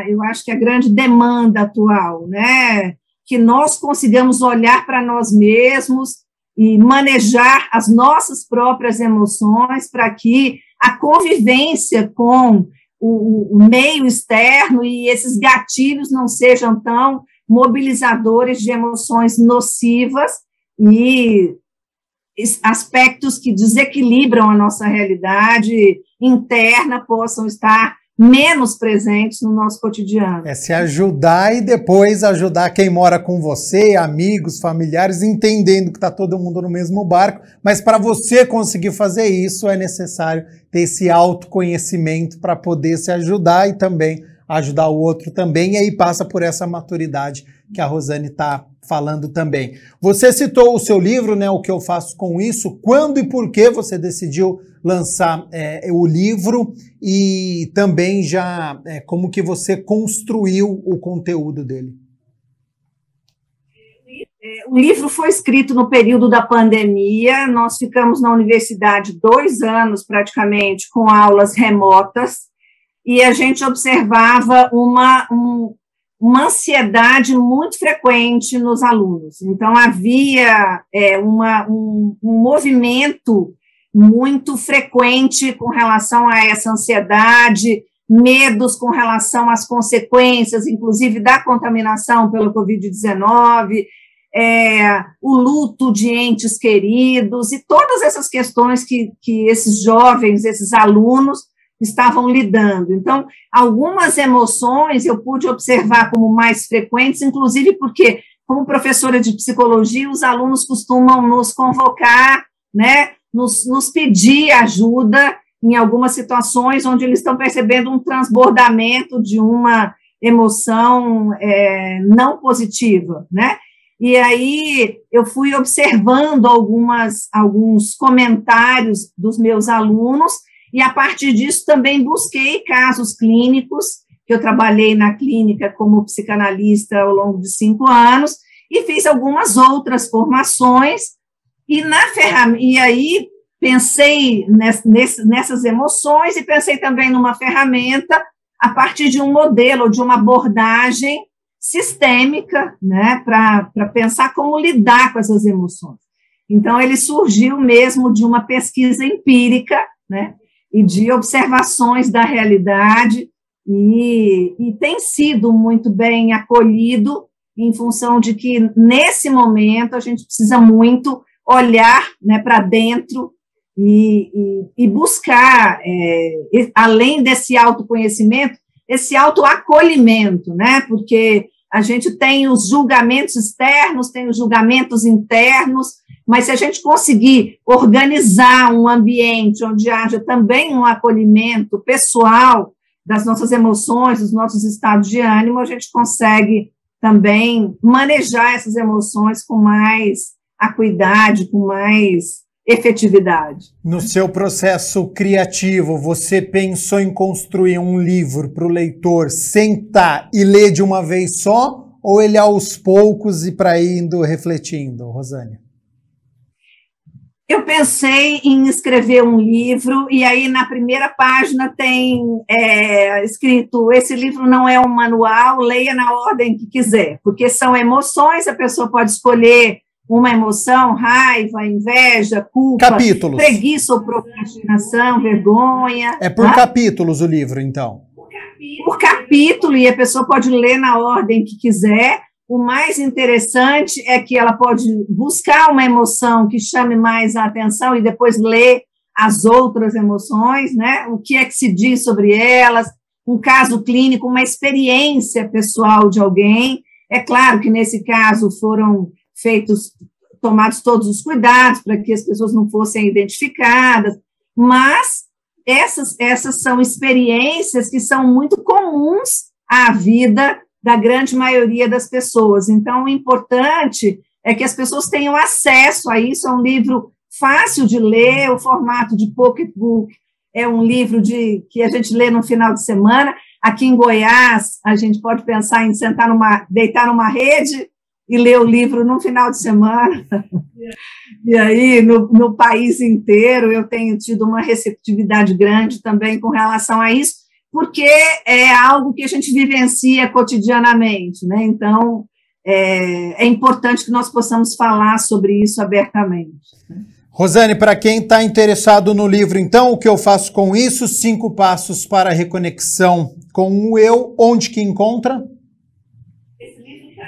eu acho que a grande demanda atual, né? Que nós consigamos olhar para nós mesmos e manejar as nossas próprias emoções para que a convivência com o meio externo e esses gatilhos não sejam tão mobilizadores de emoções nocivas e aspectos que desequilibram a nossa realidade interna possam estar menos presentes no nosso cotidiano. É se ajudar e depois ajudar quem mora com você, amigos, familiares, entendendo que está todo mundo no mesmo barco, mas para você conseguir fazer isso é necessário ter esse autoconhecimento para poder se ajudar e também ajudar o outro também, e aí passa por essa maturidade que a Rosane está falando também. Você citou o seu livro, né, O Que Eu Faço Com Isso. Quando e por que você decidiu lançar o livro, e também já como que você construiu o conteúdo dele? O livro foi escrito no período da pandemia. Nós ficamos na universidade 2 anos praticamente com aulas remotas, e a gente observava uma ansiedade muito frequente nos alunos. Então, havia um movimento muito frequente com relação a essa ansiedade, medos com relação às consequências, inclusive da contaminação pelo Covid-19, o luto de entes queridos e todas essas questões que esses jovens, esses alunos estavam lidando. Então, algumas emoções eu pude observar como mais frequentes, inclusive porque, como professora de psicologia, os alunos costumam nos convocar, né, nos pedir ajuda em algumas situações onde eles estão percebendo um transbordamento de uma emoção não positiva, né? E aí eu fui observando alguns comentários dos meus alunos e, a partir disso, também busquei casos clínicos, que eu trabalhei na clínica como psicanalista ao longo de 5 anos, e fiz algumas outras formações, e aí pensei nessas emoções e pensei também numa ferramenta a partir de um modelo, de uma abordagem sistêmica, né, para pensar como lidar com essas emoções. Então, ele surgiu mesmo de uma pesquisa empírica, né, e de observações da realidade, e tem sido muito bem acolhido em função de que, nesse momento, a gente precisa muito olhar, né, para dentro e buscar, além desse autoconhecimento, esse autoacolhimento, né, porque a gente tem os julgamentos externos, tem os julgamentos internos, mas se a gente conseguir organizar um ambiente onde haja também um acolhimento pessoal das nossas emoções, dos nossos estados de ânimo, a gente consegue também manejar essas emoções com mais acuidade, com mais efetividade. No seu processo criativo, você pensou em construir um livro para o leitor sentar e ler de uma vez só, ou ele aos poucos e para indo refletindo, Rosânia? Eu pensei em escrever um livro, e aí na primeira página tem escrito: esse livro não é um manual, leia na ordem que quiser, porque são emoções, a pessoa pode escolher uma emoção, raiva, inveja, culpa, capítulos. Preguiça ou procrastinação, vergonha. É por capítulos o livro, então? Por capítulo, e a pessoa pode ler na ordem que quiser. O mais interessante é que ela pode buscar uma emoção que chame mais a atenção e depois ler as outras emoções, né? O que é que se diz sobre elas, um caso clínico, uma experiência pessoal de alguém. É claro que, nesse caso, foram tomados todos os cuidados para que as pessoas não fossem identificadas, mas essas são experiências que são muito comuns à vida da grande maioria das pessoas. Então, o importante é que as pessoas tenham acesso a isso. É um livro fácil de ler, o formato de pocketbook é um livro que a gente lê no final de semana. Aqui em Goiás, a gente pode pensar em deitar numa rede e ler o livro no final de semana. E aí, no país inteiro, eu tenho tido uma receptividade grande também com relação a isso, porque é algo que a gente vivencia cotidianamente, né? Então, é importante que nós possamos falar sobre isso abertamente. Rosane, para quem está interessado no livro, então, o que eu faço com isso? 5 passos para a reconexão com o eu, onde que encontra?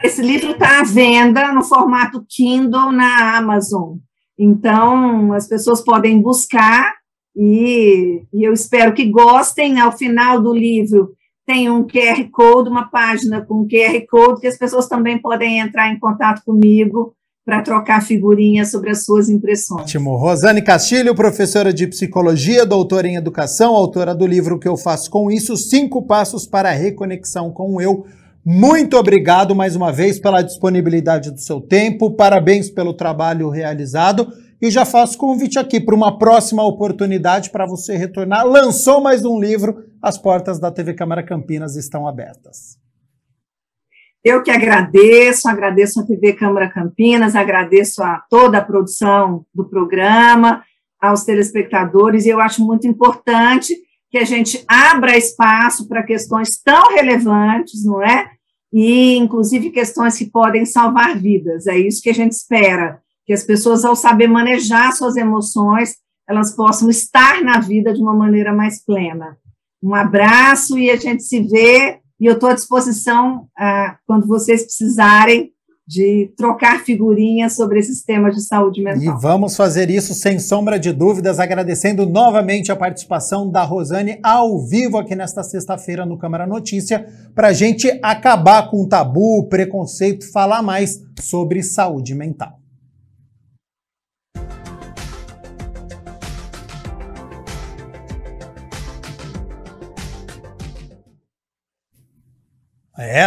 Esse livro está à venda no formato Kindle na Amazon. Então, as pessoas podem buscar e eu espero que gostem. Ao final do livro tem um QR Code, uma página com QR Code, que as pessoas também podem entrar em contato comigo para trocar figurinhas sobre as suas impressões. Ótimo. Rosane Castilho, professora de psicologia, doutora em educação, autora do livro O que eu faço com isso? 5 passos para a reconexão com o eu. Muito obrigado mais uma vez pela disponibilidade do seu tempo, parabéns pelo trabalho realizado e já faço convite aqui para uma próxima oportunidade para você retornar. Lançou mais um livro, as portas da TV Câmara Campinas estão abertas. Eu que agradeço a TV Câmara Campinas, agradeço a toda a produção do programa, aos telespectadores, e eu acho muito importante que a gente abra espaço para questões tão relevantes, não é? E, inclusive, questões que podem salvar vidas. É isso que a gente espera, que as pessoas, ao saber manejar suas emoções, elas possam estar na vida de uma maneira mais plena. Um abraço e a gente se vê, e eu estou à disposição quando vocês precisarem de trocar figurinhas sobre esses temas de saúde mental. E vamos fazer isso sem sombra de dúvidas, agradecendo novamente a participação da Rosane ao vivo aqui nesta sexta-feira no Câmara Notícia, para a gente acabar com o tabu, preconceito, falar mais sobre saúde mental.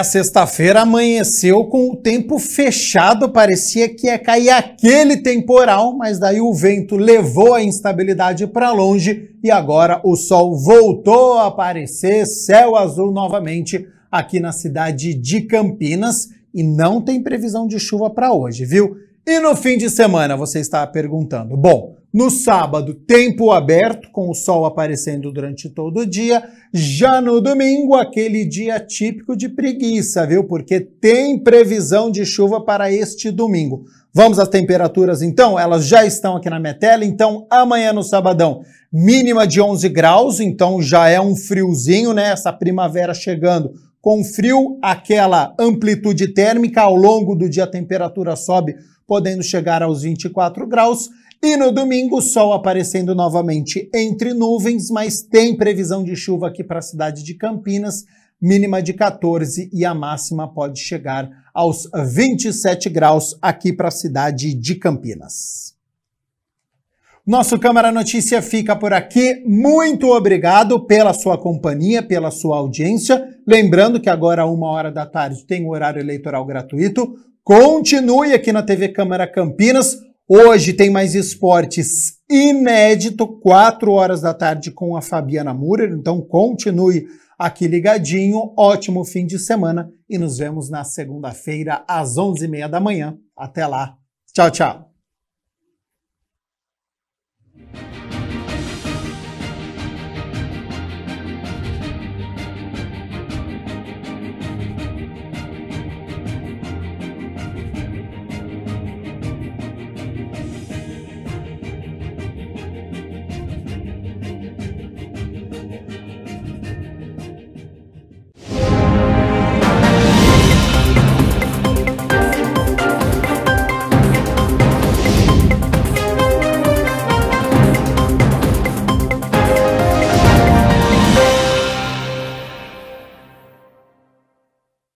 Sexta-feira amanheceu com o tempo fechado, parecia que ia cair aquele temporal, mas daí o vento levou a instabilidade para longe e agora o sol voltou a aparecer, céu azul novamente aqui na cidade de Campinas e não tem previsão de chuva para hoje, viu? E no fim de semana, você estava perguntando, bom, no sábado, tempo aberto, com o sol aparecendo durante todo o dia. Já no domingo, aquele dia típico de preguiça, viu? Porque tem previsão de chuva para este domingo. Vamos às temperaturas, então? Elas já estão aqui na minha tela. Então, amanhã no sabadão, mínima de 11 graus. Então, já é um friozinho, né? Essa primavera chegando com frio, aquela amplitude térmica. Ao longo do dia, a temperatura sobe, podendo chegar aos 24 graus. E no domingo, o sol aparecendo novamente entre nuvens, mas tem previsão de chuva aqui para a cidade de Campinas, mínima de 14 e a máxima pode chegar aos 27 graus aqui para a cidade de Campinas. Nosso Câmara Notícia fica por aqui. Muito obrigado pela sua companhia, pela sua audiência. Lembrando que agora, às 13h tem o horário eleitoral gratuito. Continue aqui na TV Câmara Campinas. Hoje tem mais esportes inédito, 16h com a Fabiana Murer, então continue aqui ligadinho, ótimo fim de semana e nos vemos na segunda-feira às 11h30 da manhã. Até lá, tchau, tchau.